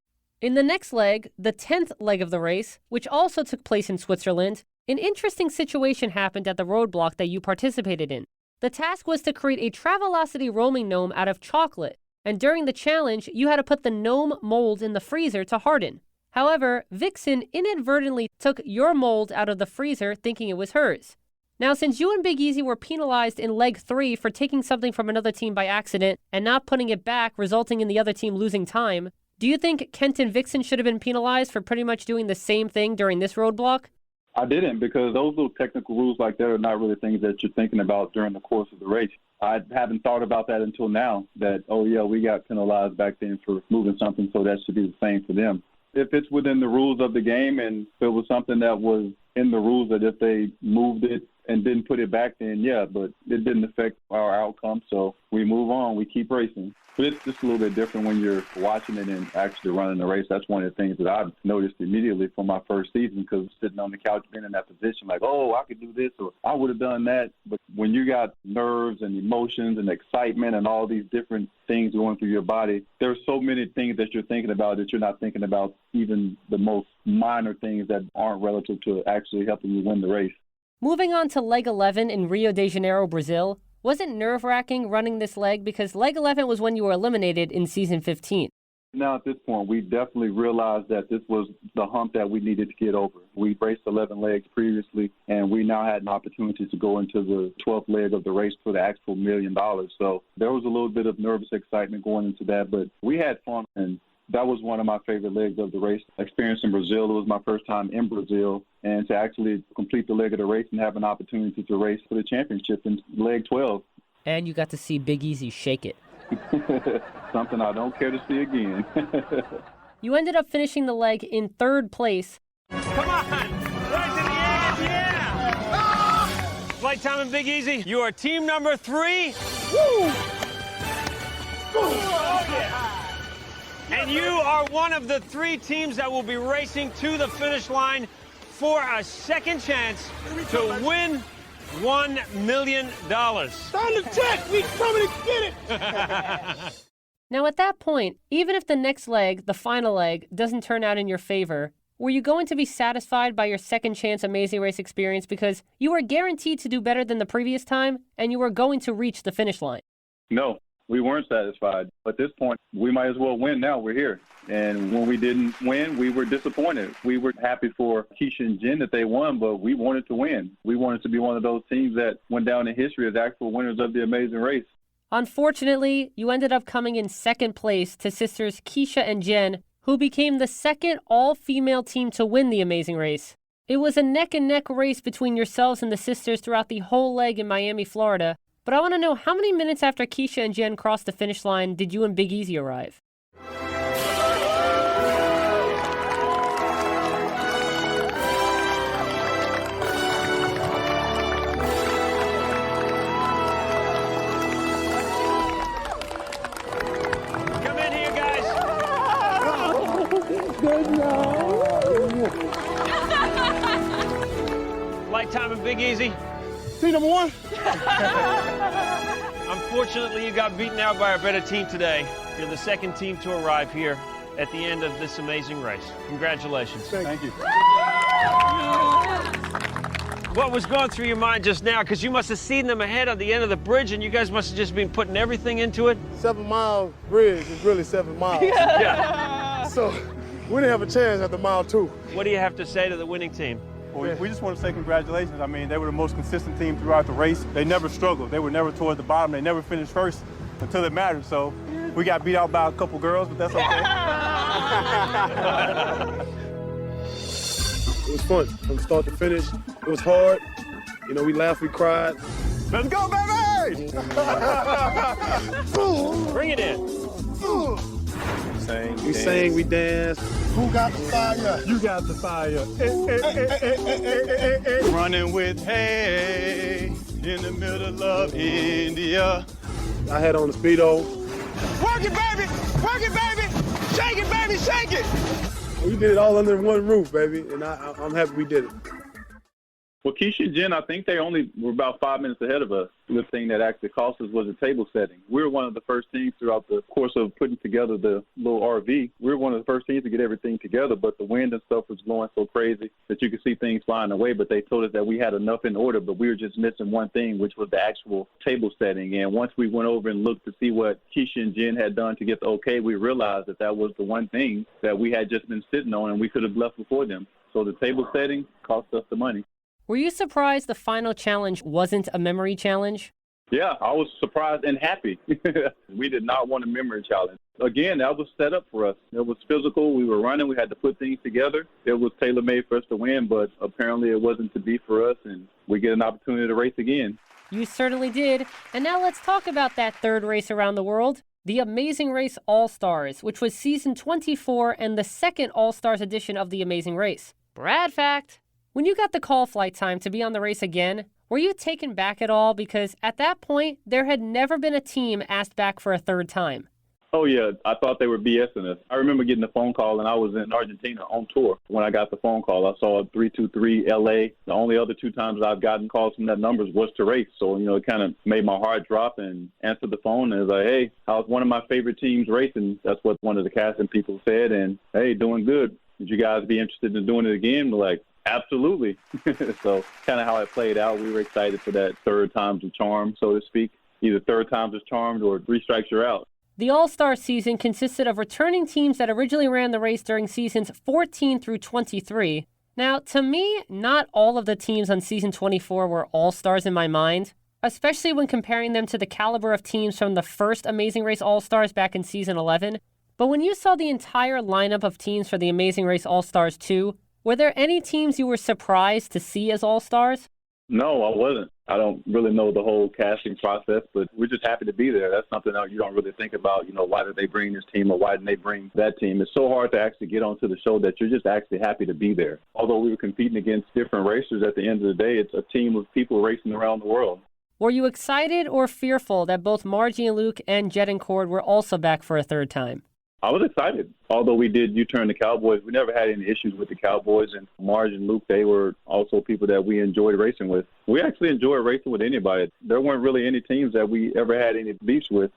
In the next leg, the 10th leg of the race, which also took place in Switzerland, an interesting situation happened at the roadblock that you participated in. The task was to create a Travelocity roaming gnome out of chocolate, and during the challenge, you had to put the gnome mold in the freezer to harden. However, Vixen inadvertently took your mold out of the freezer thinking it was hers. Now, since you and Big Easy were penalized in leg 3 for taking something from another team by accident and not putting it back, resulting in the other team losing time, do you think Kent and Vixen should have been penalized for pretty much doing the same thing during this roadblock? I didn't, because those little technical rules like that are not really things that you're thinking about during the course of the race. I haven't thought about that until now, that, oh, yeah, we got penalized back then for moving something, so that should be the same for them. If it's within the rules of the game and if it was something that was in the rules that if they moved it and didn't put it back, then yeah, but it didn't affect our outcome, so we move on, we keep racing. But it's just a little bit different when you're watching it and actually running the race. That's one of the things that I've noticed immediately from my first season, because sitting on the couch being in that position, like, oh, I could do this or I would have done that. But when you got nerves and emotions and excitement and all these different things going through your body, there's so many things that you're thinking about that you're not thinking about even the most minor things that aren't relative to actually helping you win the race. Moving on to leg 11 in Rio de Janeiro, Brazil. Was it nerve-wracking running this leg? Because leg 11 was when you were eliminated in season 15. Now at this point, we definitely realized that this was the hump that we needed to get over. We raced 11 legs previously, and we now had an opportunity to go into the 12th leg of the race for the actual $1 million. So there was a little bit of nervous excitement going into that, but we had fun. And That was one of my favorite legs of the race. Experience in Brazil, it was my first time in Brazil. And to actually complete the leg of the race and have an opportunity to race for the championship in leg 12. And you got to see Big Easy shake it. Something I don't care to see again. You ended up finishing the leg in third place. Come on! Right to the end, yeah! Flight time and Big Easy, you are team number 3. Woo! And you are one of the 3 teams that will be racing to the finish line for a second chance to win $1 million. Sign the check! We coming to get it! Now at that point, even if the next leg, the final leg, doesn't turn out in your favor, were you going to be satisfied by your second chance Amazing Race experience because you were guaranteed to do better than the previous time and you were going to reach the finish line? No, we weren't satisfied. At this point, we might as well win now. We're here. And when we didn't win, we were disappointed. We were happy for Keisha and Jen that they won, but we wanted to win. We wanted to be one of those teams that went down in history as actual winners of the Amazing Race. Unfortunately, you ended up coming in second place to sisters Keisha and Jen, who became the second all-female team to win the Amazing Race. It was a neck-and-neck race between yourselves and the sisters throughout the whole leg in Miami, Florida. But I want to know, how many minutes after Keisha and Jen crossed the finish line did you and Big Easy arrive? Come in here, guys. Good job. Flight time and Big Easy. Team number 1. Unfortunately, you got beaten out by a better team today. You're the second team to arrive here at the end of this amazing race. Congratulations. Thank you. What was going through your mind just now? Because you must have seen them ahead at the end of the bridge, and you guys must have just been putting everything into it. 7-mile bridge is really 7 miles. Yeah. So we didn't have a chance after mile 2. What do you have to say to the winning team? Well, we just want to say congratulations. I mean, they were the most consistent team throughout the race. They never struggled. They were never toward the bottom. They never finished first until it mattered. So we got beat out by a couple girls, but that's okay. It was fun from start to finish. It was hard. You know, we laughed, we cried. Let's go, baby! Bring it in. We sang, we danced. Who got the fire? You got the fire. Running with hay in the middle of India. I had on the Speedo. Work it, baby! Work it, baby! Shake it, baby! Shake it! We did it all under one roof, baby, and I'm happy we did it. Well, Keisha and Jen, I think they only were about 5 minutes ahead of us. The thing that actually cost us was the table setting. We were one of the first teams throughout the course of putting together the little RV. We were one of the first teams to get everything together, but the wind and stuff was blowing so crazy that you could see things flying away. But they told us that we had enough in order, but we were just missing one thing, which was the actual table setting. And once we went over and looked to see what Keisha and Jen had done to get the okay, we realized that that was the one thing that we had just been sitting on and we could have left before them. So the table setting cost us the money. Were you surprised the final challenge wasn't a memory challenge? Yeah, I was surprised and happy. We did not want a memory challenge. Again, that was set up for us. It was physical. We were running. We had to put things together. It was tailor-made for us to win, but apparently it wasn't to be for us, and we get an opportunity to race again. You certainly did. And now let's talk about that third race around the world, the Amazing Race All-Stars, which was season 24 and the second All-Stars edition of the Amazing Race. Brad fact. When you got the call flight time to be on the race again, were you taken back at all? Because at that point, there had never been a team asked back for a third time. Oh, yeah. I thought they were BSing us. I remember getting the phone call, and I was in Argentina on tour. When I got the phone call, I saw 323 LA. The only other 2 times I've gotten calls from that numbers was to race. So, it kind of made my heart drop and answered the phone. And it was like, hey, how's one of my favorite teams racing? That's what one of the casting people said. And, hey, doing good. Would you guys be interested in doing it again? We're like, absolutely. So kind of how it played out. We were excited for that third time's a charm, so to speak. Either third time's is charmed or 3 strikes you're out. The All-Star season consisted of returning teams that originally ran the race during seasons 14 through 23. Now, to me, not all of the teams on season 24 were All-Stars in my mind, especially when comparing them to the caliber of teams from the first Amazing Race All-Stars back in season 11. But when you saw the entire lineup of teams for the Amazing Race All-Stars 2, were there any teams you were surprised to see as All-Stars? No, I wasn't. I don't really know the whole casting process, but we're just happy to be there. That's something that you don't really think about, why did they bring this team or why didn't they bring that team? It's so hard to actually get onto the show that you're just actually happy to be there. Although we were competing against different racers, at the end of the day, it's a team of people racing around the world. Were you excited or fearful that both Margie and Luke and Jet and Cord were also back for a third time? I was excited. Although we did U-turn the Cowboys, we never had any issues with the Cowboys. And Marge and Luke, they were also people that we enjoyed racing with. We actually enjoyed racing with anybody. There weren't really any teams that we ever had any beefs with.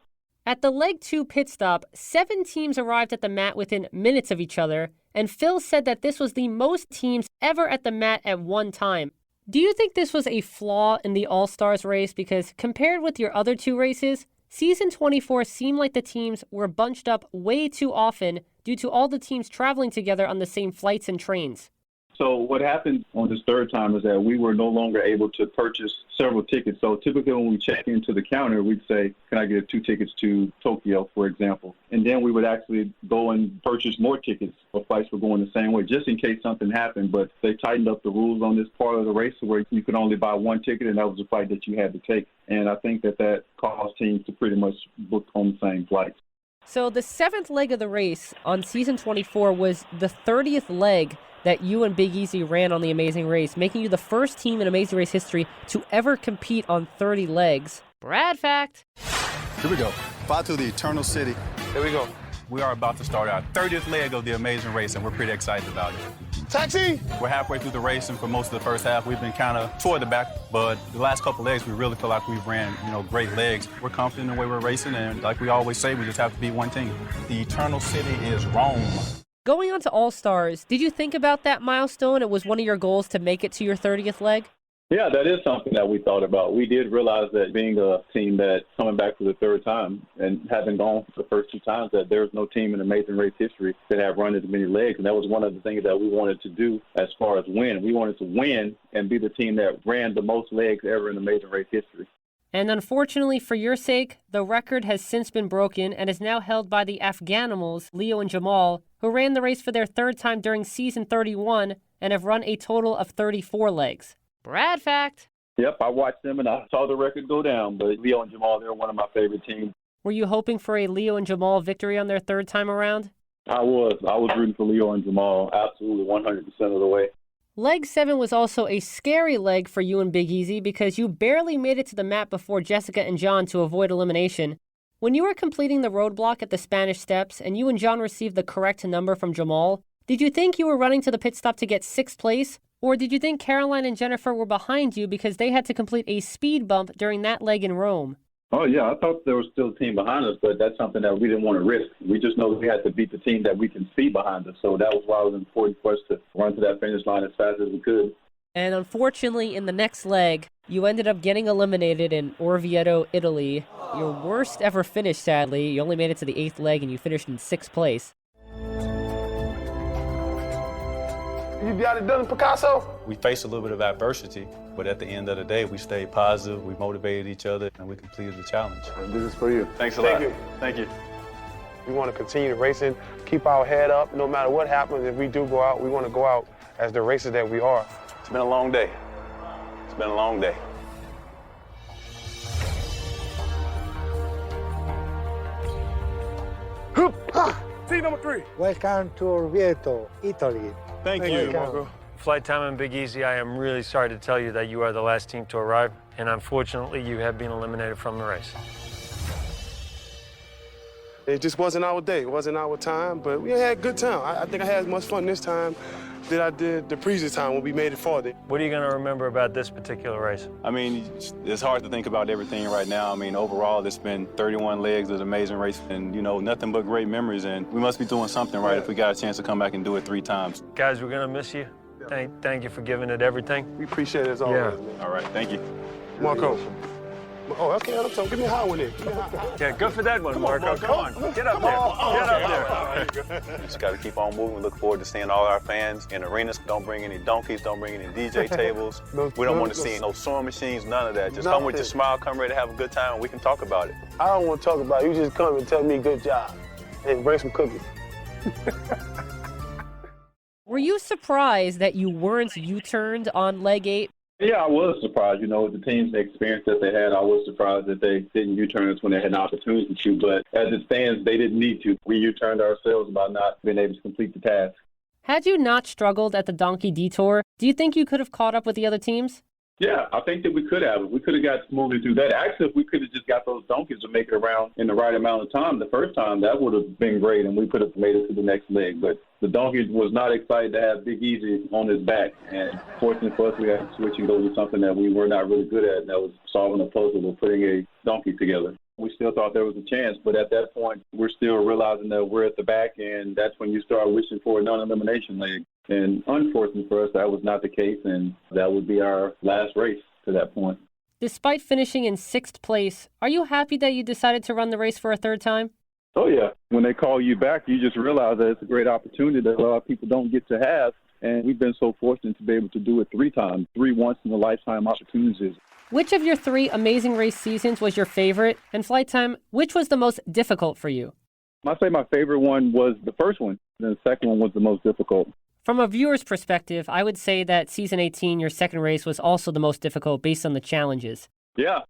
At the Leg 2 pit stop, 7 teams arrived at the mat within minutes of each other, and Phil said that this was the most teams ever at the mat at one time. Do you think this was a flaw in the All-Stars race? Because compared with your other 2 races, Season 24 seemed like the teams were bunched up way too often due to all the teams traveling together on the same flights and trains. So what happened on this third time is that we were no longer able to purchase several tickets. So typically when we check into the counter, we'd say, can I get 2 tickets to Tokyo, for example? And then we would actually go and purchase more tickets for flights were going the same way, just in case something happened. But they tightened up the rules on this part of the race where you could only buy 1 ticket, and that was the flight that you had to take. And I think that caused teams to pretty much book on the same flights. So the 7th leg of the race on Season 24 was the 30th leg that you and Big Easy ran on the Amazing Race, making you the first team in Amazing Race history to ever compete on 30 legs. Brad fact. Here we go. Fly to the Eternal City. Here we go. We are about to start our 30th leg of the Amazing Race, and we're pretty excited about it. Taxi! We're halfway through the race, and for most of the first half, we've been kind of toward the back, but the last couple legs, we really feel like we've ran, great legs. We're confident in the way we're racing, and like we always say, we just have to be one team. The Eternal City is Rome. Going on to All-Stars, did you think about that milestone? It was one of your goals to make it to your 30th leg? Yeah, that is something that we thought about. We did realize that being a team that's coming back for the third time and having gone for the first 2 times, that there's no team in Amazing Race history that have run as many legs. And that was one of the things that we wanted to do as far as win. We wanted to win and be the team that ran the most legs ever in Amazing Race history. And unfortunately for your sake, the record has since been broken and is now held by the Afghanimals, Leo and Jamal, who ran the race for their 3rd time during Season 31 and have run a total of 34 legs. Brad fact. Yep, I watched them and I saw the record go down, but Leo and Jamal, they're one of my favorite teams. Were you hoping for a Leo and Jamal victory on their 3rd time around? I was rooting for Leo and Jamal, absolutely 100% of the way. Leg 7 was also a scary leg for you and Big Easy because you barely made it to the mat before Jessica and John to avoid elimination. When you were completing the roadblock at the Spanish Steps and you and John received the correct number from Jamal, did you think you were running to the pit stop to get 6th place? Or did you think Caroline and Jennifer were behind you because they had to complete a speed bump during that leg in Rome? Oh, yeah, I thought there was still a team behind us, but that's something that we didn't want to risk. We just know we had to beat the team that we can see behind us. So that was why it was important for us to run to that finish line as fast as we could. And unfortunately, in the next leg, you ended up getting eliminated in Orvieto, Italy. Your worst ever finish, sadly. You only made it to the 8th leg and you finished in 6th place. You got it done, Picasso? We faced a little bit of adversity, but at the end of the day, we stayed positive, we motivated each other, and we completed the challenge. And this is for you. Thanks a lot. Thank you. Thank you. We want to continue racing, keep our head up. No matter what happens, if we do go out, we want to go out as the racers that we are. It's been a long day. It's been a long day. Team number 3. Welcome to Orvieto, Italy. Thank you, Marco. Flight time and Big Easy, I am really sorry to tell you that you are the last team to arrive, and unfortunately, you have been eliminated from the race. It just wasn't our day. It wasn't our time, but we had a good time. I think I had as much fun this time that I did the previous time when we made it farther. What are you going to remember about this particular race? I mean, it's hard to think about everything right now. I mean, overall, it's been 31 legs of the Amazing Race and, nothing but great memories. And we must be doing something right if we got a chance to come back and do it 3 times. Guys, we're going to miss you. Thank you for giving it everything. We appreciate it as always. Yeah. All right, thank you. Marco. Oh, okay, give me a high one there. Yeah, good for that one, Marco. Come on, get up there. Get up there. Just got to keep on moving. Look forward to seeing all our fans in arenas. Don't bring any donkeys. Don't bring any DJ tables. We don't want to see no sewing machines, none of that. Just come with your smile, come ready to have a good time, and we can talk about it. I don't want to talk about it. You just come and tell me good job. and bring some cookies. Were you surprised that you weren't U-turned on leg 8? Yeah, I was surprised. You know, with the team's experience that they had, I was surprised that they didn't U-turn us when they had an opportunity to. But as it stands, they didn't need to. We U-turned ourselves by not being able to complete the task. Had you not struggled at the Donkey Detour, do you think you could have caught up with the other teams? Yeah, I think that we could have. We could have got smoothly through that. Actually, if we could have just got those donkeys to make it around in the right amount of time the first time, that would have been great, and we could have made it to the next leg. But the donkey was not excited to have Big Easy on his back. And fortunately for us, we had to switch and go to something that we were not really good at, and that was solving a puzzle or putting a donkey together. We still thought there was a chance, but at that point, we're still realizing that we're at the back, and that's when you start wishing for a non-elimination leg. And unfortunately for us, that was not the case, and that would be our last race to that point. Despite finishing in 6th place, are you happy that you decided to run the race for a 3rd time? Oh, yeah. When they call you back, you just realize that it's a great opportunity that a lot of people don't get to have, and we've been so fortunate to be able to do it 3 times, 3 once-in-a-lifetime opportunities. Which of your 3 Amazing Race seasons was your favorite? And Flight Time, which was the most difficult for you? I'd say my favorite one was the first one, and the second one was the most difficult. From a viewer's perspective, I would say that Season 18, your second race, was also the most difficult based on the challenges. Yeah.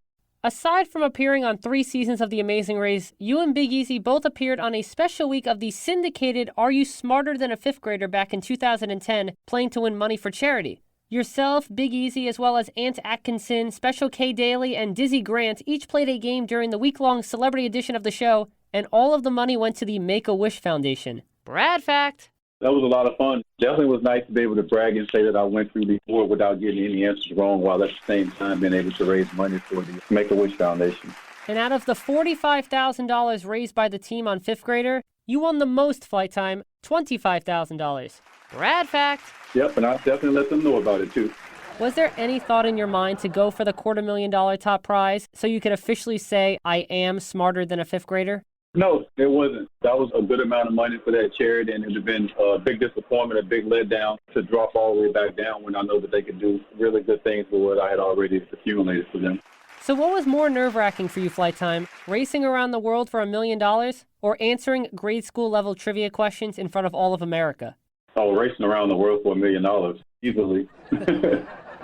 Aside from appearing on 3 seasons of The Amazing Race, you and Big Easy both appeared on a special week of the syndicated Are You Smarter Than a 5th Grader back in 2010, playing to win money for charity. Yourself, Big Easy, as well as Ant Atkinson, Special K Daly, and Dizzy Grant each played a game during the week-long celebrity edition of the show, and all of the money went to the Make-A-Wish Foundation. Brad fact! That was a lot of fun. Definitely was nice to be able to brag and say that I went through the board without getting any answers wrong, while at the same time being able to raise money for the Make-A-Wish Foundation. And out of the $45,000 raised by the team on 5th Grader, you won the most, Flight Time, $25,000. Brad fact! Yep, and I definitely let them know about it, too. Was there any thought in your mind to go for the $250,000 top prize so you could officially say, I am smarter than a 5th grader? No, it wasn't. That was a good amount of money for that charity, and it would have been a big disappointment, a big letdown to drop all the way back down when I know that they could do really good things with what I had already accumulated for them. So what was more nerve-wracking for you, Flight Time? Racing around the world for $1 million or answering grade school level trivia questions in front of all of America? Oh, racing around the world for $1 million, easily.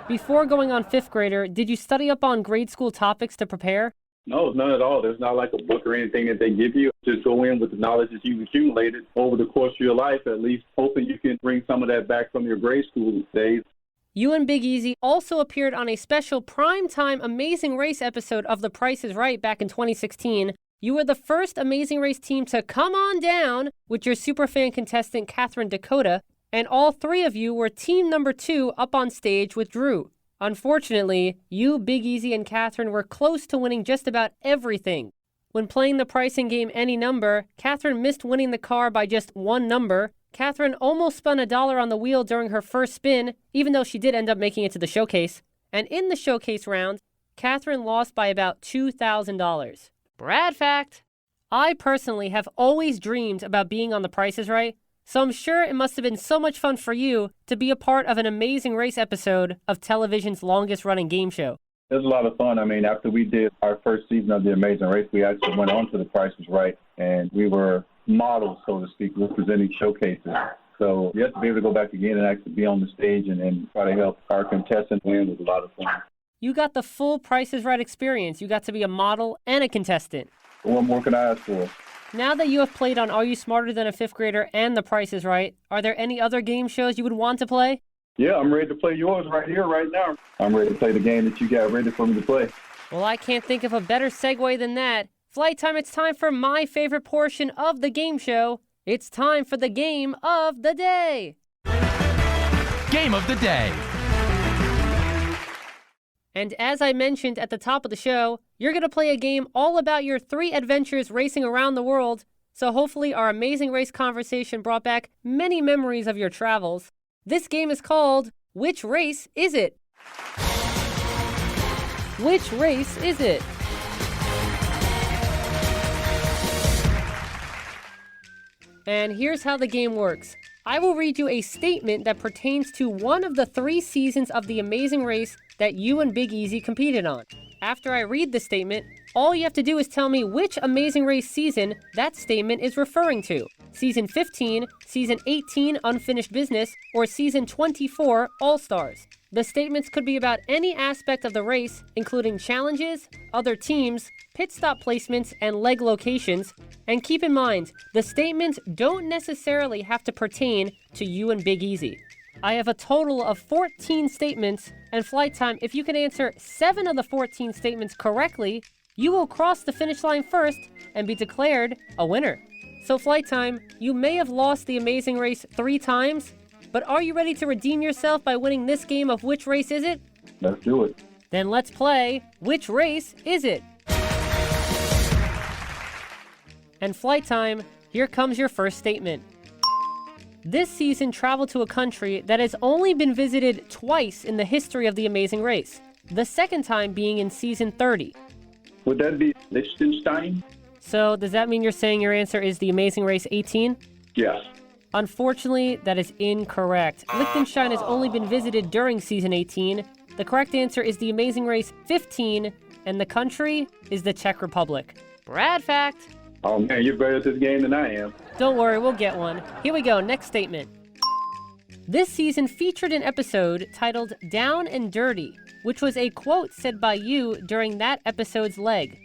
Before going on 5th Grader, did you study up on grade school topics to prepare? No, none at all. There's not like a book or anything that they give you. Just go in with the knowledge that you've accumulated over the course of your life, at least hoping you can bring some of that back from your grade school days. You and Big Easy also appeared on a special primetime Amazing Race episode of The Price is Right back in 2016. You were the first Amazing Race team to come on down with your superfan contestant Catherine Dakota, and all 3 of you were team number 2 up on stage with Drew. Unfortunately, you, Big Easy, and Catherine were close to winning just about everything. When playing the pricing game Any Number, Catherine missed winning the car by just 1 number. Catherine almost spun $1 on the wheel during her first spin, even though she did end up making it to the showcase. And in the showcase round, Catherine lost by about $2,000. Brad fact! I personally have always dreamed about being on The Price is Right, so I'm sure it must have been so much fun for you to be a part of an Amazing Race episode of television's longest-running game show. It was a lot of fun. I mean, after we did our first season of The Amazing Race, we actually went on to The Price is Right, and we were models, so to speak, representing showcases. So you have to be able to go back again and actually be on the stage and try to help our contestants win was a lot of fun. You got the full Price is Right experience. You got to be a model and a contestant. What more can I ask for? Now that you have played on Are You Smarter Than a 5th Grader and The Price is Right, are there any other game shows you would want to play? Yeah, I'm ready to play yours right here, right now. I'm ready to play the game that you got ready for me to play. Well, I can't think of a better segue than that. Flight Time, it's time for my favorite portion of the game show. It's time for the Game of the Day. Game of the Day. And as I mentioned at the top of the show, you're going to play a game all about your 3 adventures racing around the world. So hopefully our Amazing Race conversation brought back many memories of your travels. This game is called Which Race Is It? Which race is it? And here's how the game works. I will read you a statement that pertains to one of the 3 seasons of The Amazing Race that you and Big Easy competed on. After I read the statement, All you have to do is tell me which Amazing Race season that statement is referring to. Season 15, Season 18, Unfinished Business, or Season 24, All-Stars. The statements could be about any aspect of the race, including challenges, other teams, pit stop placements, and leg locations. And keep in mind, the statements don't necessarily have to pertain to you and Big Easy. I have a total of 14 statements, and Flight Time, if you can answer 7 of the 14 statements correctly, you will cross the finish line first and be declared a winner. So Flight Time, you may have lost the Amazing Race 3 times, but are you ready to redeem yourself by winning this game of Which Race Is It? Let's do it. Then let's play Which Race Is It? And Flight Time, here comes your first statement. This season traveled to a country that has only been visited twice in the history of the Amazing Race, the second time being in season 30. Would that be Liechtenstein? So does that mean you're saying your answer is the Amazing Race 18? Yes. Unfortunately, that is incorrect. Liechtenstein has only been visited during season 18. The correct answer is the Amazing Race 15, and the country is the Czech Republic. Brad fact. Oh man, you're better at this game than I am. Don't worry, we'll get one. Here we go, next statement. This season featured an episode titled Down and Dirty, which was a quote said by you during that episode's leg.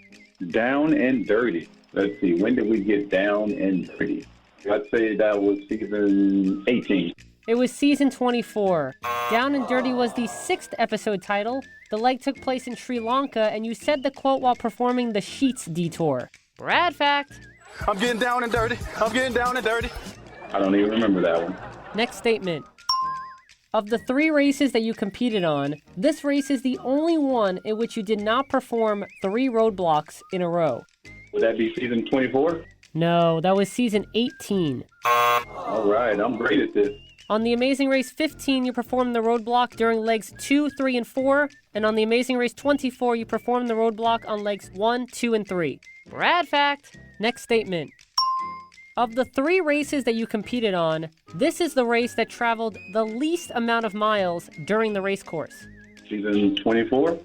Down and Dirty. Let's see, when did we get Down and Dirty? I'd say that was season 18. It was season 24. Down and Dirty was the 6th episode title. The leg took place in Sri Lanka, and you said the quote while performing the Sheets Detour. Brad fact. I'm getting down and dirty. I'm getting down and dirty. I don't even remember that one. Next statement. Of the 3 races that you competed on, this race is the only one in which you did not perform 3 roadblocks in a row. Would that be season 24? No, that was season 18. All right, I'm great at this. On the Amazing Race 15, you performed the roadblock during legs 2, 3, and 4. And on the Amazing Race 24, you performed the roadblock on legs 1, 2, and 3. Brad fact. Next statement. Of the 3 races that you competed on, this is the race that traveled the least amount of miles during the race course. Season 24?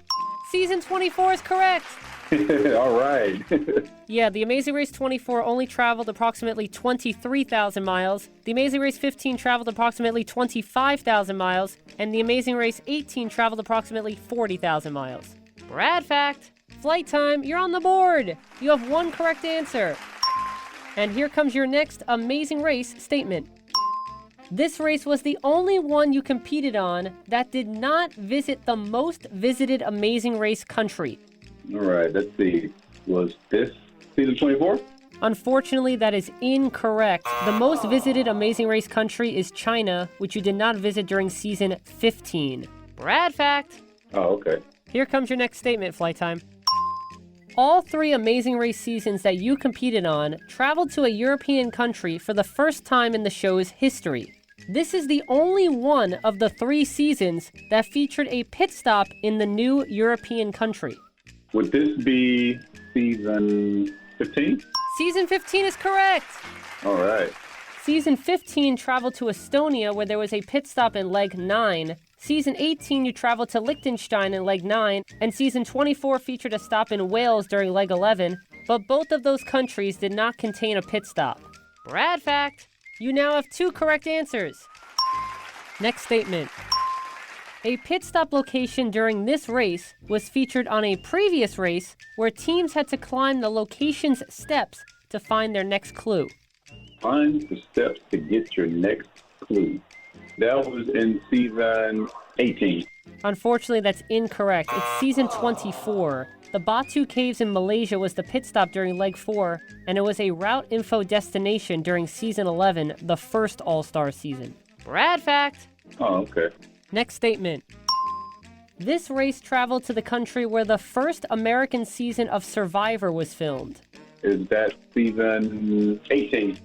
Season 24 is correct. All right. Yeah, the Amazing Race 24 only traveled approximately 23,000 miles. The Amazing Race 15 traveled approximately 25,000 miles. And the Amazing Race 18 traveled approximately 40,000 miles. Brad fact. Flight Time, you're on the board. You have 1 correct answer. And here comes your next Amazing Race statement. This race was the only one you competed on that did not visit the most visited Amazing Race country. All right, let's see. Was this season 24? Unfortunately, that is incorrect. The most visited Amazing Race country is China, which you did not visit during season 15. Brad fact. Oh, okay. Here comes your next statement, Flight Time. All 3 Amazing Race seasons that you competed on traveled to a European country for the first time in the show's history. This is the only one of the 3 seasons that featured a pit stop in the new European country. Would this be season 15? Season 15 is correct. All right. Season 15 traveled to Estonia, where there was a pit stop in leg 9. Season 18, you traveled to Liechtenstein in leg 9. And season 24 featured a stop in Wales during leg 11. But both of those countries did not contain a pit stop. Brad fact. You now have 2 correct answers. Next statement. A pit stop location during this race was featured on a previous race where teams had to climb the location's steps to find their next clue. Find the steps to get your next clue. That was in season 18. Unfortunately, that's incorrect. It's season 24. The Batu Caves in Malaysia was the pit stop during leg 4, and it was a route info destination during season 11, the first All-Star season. Brad fact. Oh, okay. Next statement. This race traveled to the country where the first American season of Survivor was filmed. Is that season 18?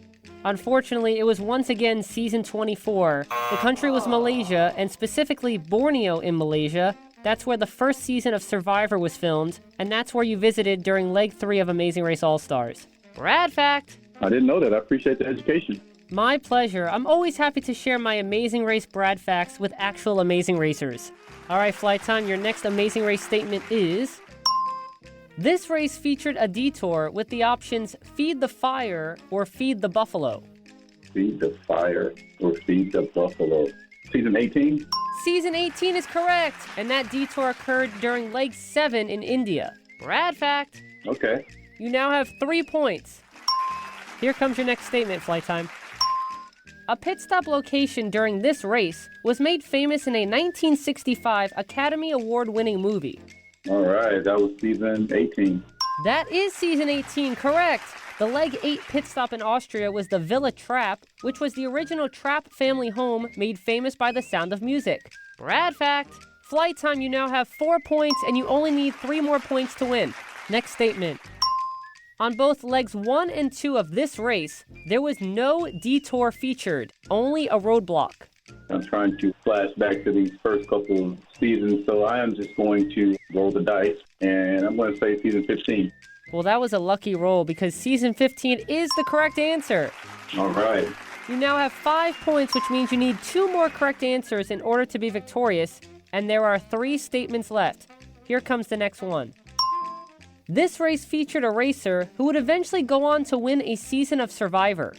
Unfortunately, it was once again season 24. The country was Malaysia, and specifically Borneo in Malaysia. That's where the first season of Survivor was filmed, and that's where you visited during leg 3 of Amazing Race All-Stars. Brad fact. I didn't know that. I appreciate the education. My pleasure. I'm always happy to share my Amazing Race Brad facts with actual amazing racers. All right, Flight Time, your next Amazing Race statement is... This race featured a detour with the options Feed the Fire or Feed the Buffalo. Feed the Fire or Feed the Buffalo. Season 18? Season 18 is correct, and that detour occurred during leg 7 in India. Brad fact. Okay. You now have 3 points. Here comes your next statement, Flight Time. A pit stop location during this race was made famous in a 1965 Academy Award-winning movie. All right, that was season 18. That is season 18, correct. The leg 8 pit stop in Austria was the Villa Trapp, which was the original Trapp family home made famous by The Sound of Music. Brad fact. Flight Time, you now have 4 points, and you only need 3 more points to win. Next statement. On both legs 1 and 2 of this race, there was no detour featured, only a roadblock. I'm trying to flash back to these first couple of seasons, so I am just going to roll the dice, and I'm going to say season 15. Well, that was a lucky roll because season 15 is the correct answer. All right. You now have 5 points, which means you need 2 more correct answers in order to be victorious, and there are 3 statements left. Here comes the next one. This race featured a racer who would eventually go on to win a season of Survivor.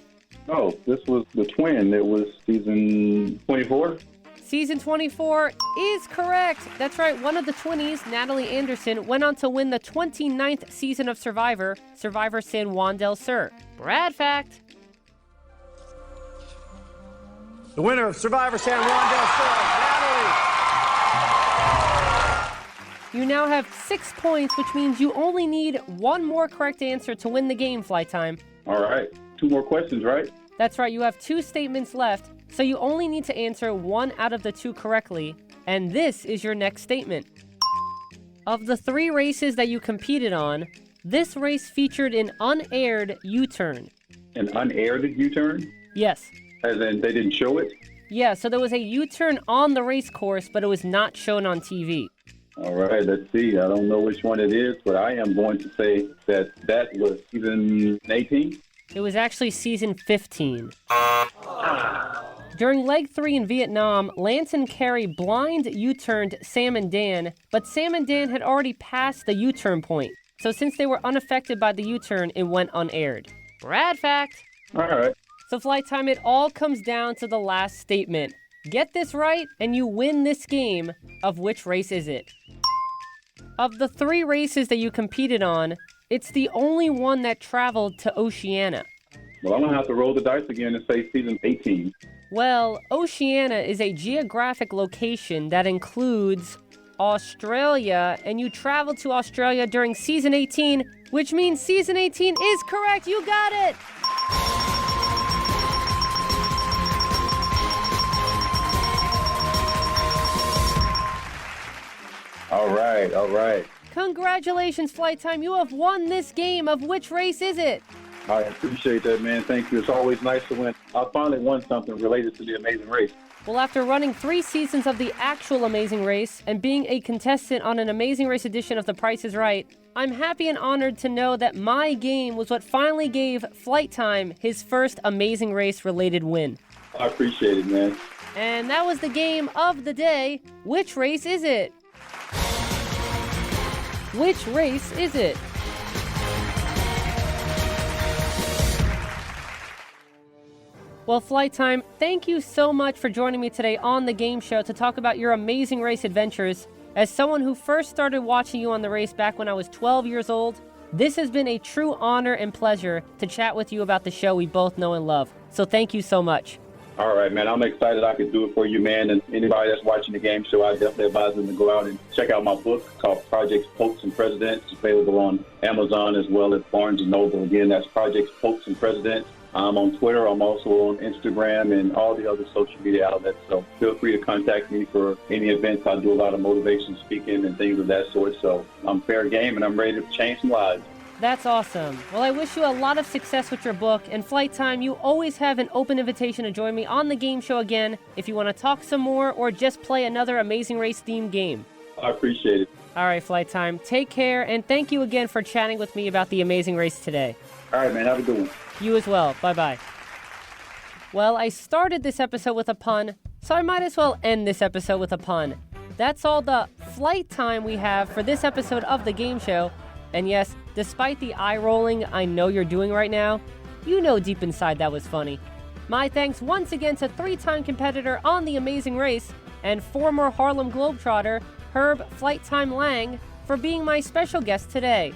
Oh, this was the twin. It was season 24? Season 24 is correct. That's right, one of the twinnies, Natalie Anderson, went on to win the 29th season of Survivor, Survivor San Juan del Sur. Brad fact. The winner of Survivor San Juan del Sur, Natalie. You now have 6 points, which means you only need 1 more correct answer to win the game, Flight Time. All right. 2 more questions, right? That's right, you have 2 statements left, so you only need to answer 1 out of the 2 correctly, and this is your next statement. Of the 3 races that you competed on, this race featured an unaired U-turn. An unaired U-turn? Yes. As in, they didn't show it? Yeah, so there was a U-turn on the race course, but it was not shown on TV. All right, let's see. I don't know which one it is, but I am going to say that was season 18. It was actually season 15. During leg 3 in Vietnam, Lance and Carey blind U-turned Sam and Dan, but Sam and Dan had already passed the U-turn point. So since they were unaffected by the U-turn, it went unaired. Brad fact. All right. So Flight Time, it all comes down to the last statement. Get this right, and you win this game. Of which race is it? Of the 3 races that you competed on, it's the only one that traveled to Oceania. Well, I'm going to have to roll the dice again and say season 18. Well, Oceania is a geographic location that includes Australia, and you traveled to Australia during season 18, which means season 18 is correct. You got it! All right, all right. Congratulations, Flight Time. You have won this game. Of which race is it? I appreciate that, man. Thank you. It's always nice to win. I finally won something related to the Amazing Race. Well, after running 3 seasons of the actual Amazing Race and being a contestant on an Amazing Race edition of The Price is Right, I'm happy and honored to know that my game was what finally gave Flight Time his first Amazing Race related win. I appreciate it, man. And that was the game of the day. Which race is it? Which race is it? Well, Flight Time, thank you so much for joining me today on the game show to talk about your Amazing Race adventures. As someone who first started watching you on the race back when I was 12 years old, this has been a true honor and pleasure to chat with you about the show we both know and love. So thank you so much. All right, man. I'm excited I could do it for you, man. And anybody that's watching the game show, I definitely advise them to go out and check out my book called Projects, Popes, and Presidents. It's available on Amazon as well as Barnes & Noble. Again, that's Projects, Popes, and Presidents. I'm on Twitter. I'm also on Instagram and all the other social media outlets. So feel free to contact me for any events. I do a lot of motivation speaking and things of that sort. So I'm fair game, and I'm ready to change some lives. That's awesome. Well, I wish you a lot of success with your book. And Flight Time, you always have an open invitation to join me on the game show again if you want to talk some more or just play another Amazing Race themed game. I appreciate it. All right, Flight Time. Take care, and thank you again for chatting with me about the Amazing Race today. All right, man. Have a good one. You as well. Bye-bye. Well, I started this episode with a pun, so I might as well end this episode with a pun. That's all the Flight Time we have for this episode of the game show. And yes, despite the eye rolling I know you're doing right now, you know deep inside that was funny. My thanks once again to 3-time competitor on The Amazing Race and former Harlem Globetrotter Herb Flight Time Lang for being my special guest today.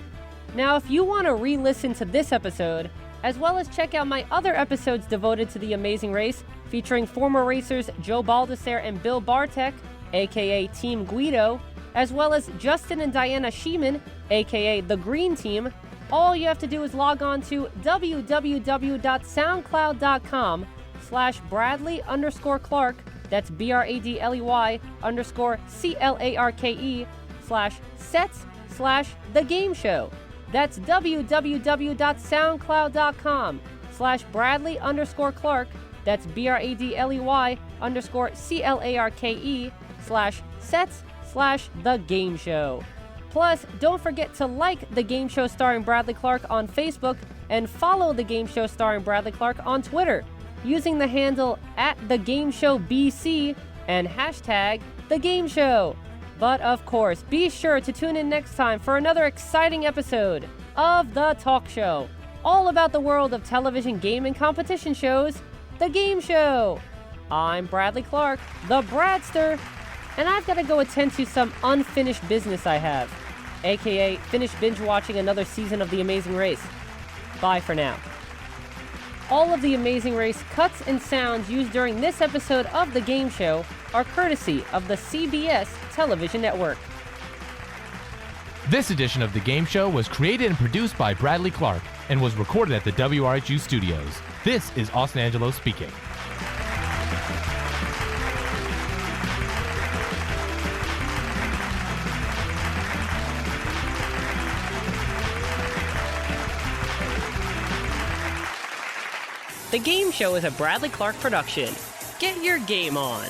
Now, if you want to re-listen to this episode, as well as check out my other episodes devoted to The Amazing Race, featuring former racers Joe Baldessare and Bill Bartek, aka Team Guido, as well as Justin and Diana Sheeman, aka The Green Team, all you have to do is log on to www.soundcloud.com/Bradley_Clarke, that's BRADLEY_CLARKE/sets/The Game Show. That's www.soundcloud.com/Bradley_Clarke, that's BRADLEY_CLARKE/sets/The Game Show. Plus, don't forget to like The Game Show starring Bradley Clarke on Facebook and follow The Game Show starring Bradley Clarke on Twitter using the handle @TheGameShowBC and #TheGameShow. But of course, be sure to tune in next time for another exciting episode of The Talk Show, all about the world of television game and competition shows, The Game Show. I'm Bradley Clarke, the Bradster, and I've got to go attend to some unfinished business I have, aka finish binge watching another season of The Amazing Race. Bye for now. All of The Amazing Race cuts and sounds used during this episode of The Game Show are courtesy of the CBS television network. This edition of The Game Show was created and produced by Bradley Clarke and was recorded at the WRHU studios. This is Austin Angelo speaking. The Game Show is a Bradley Clarke production. Get your game on.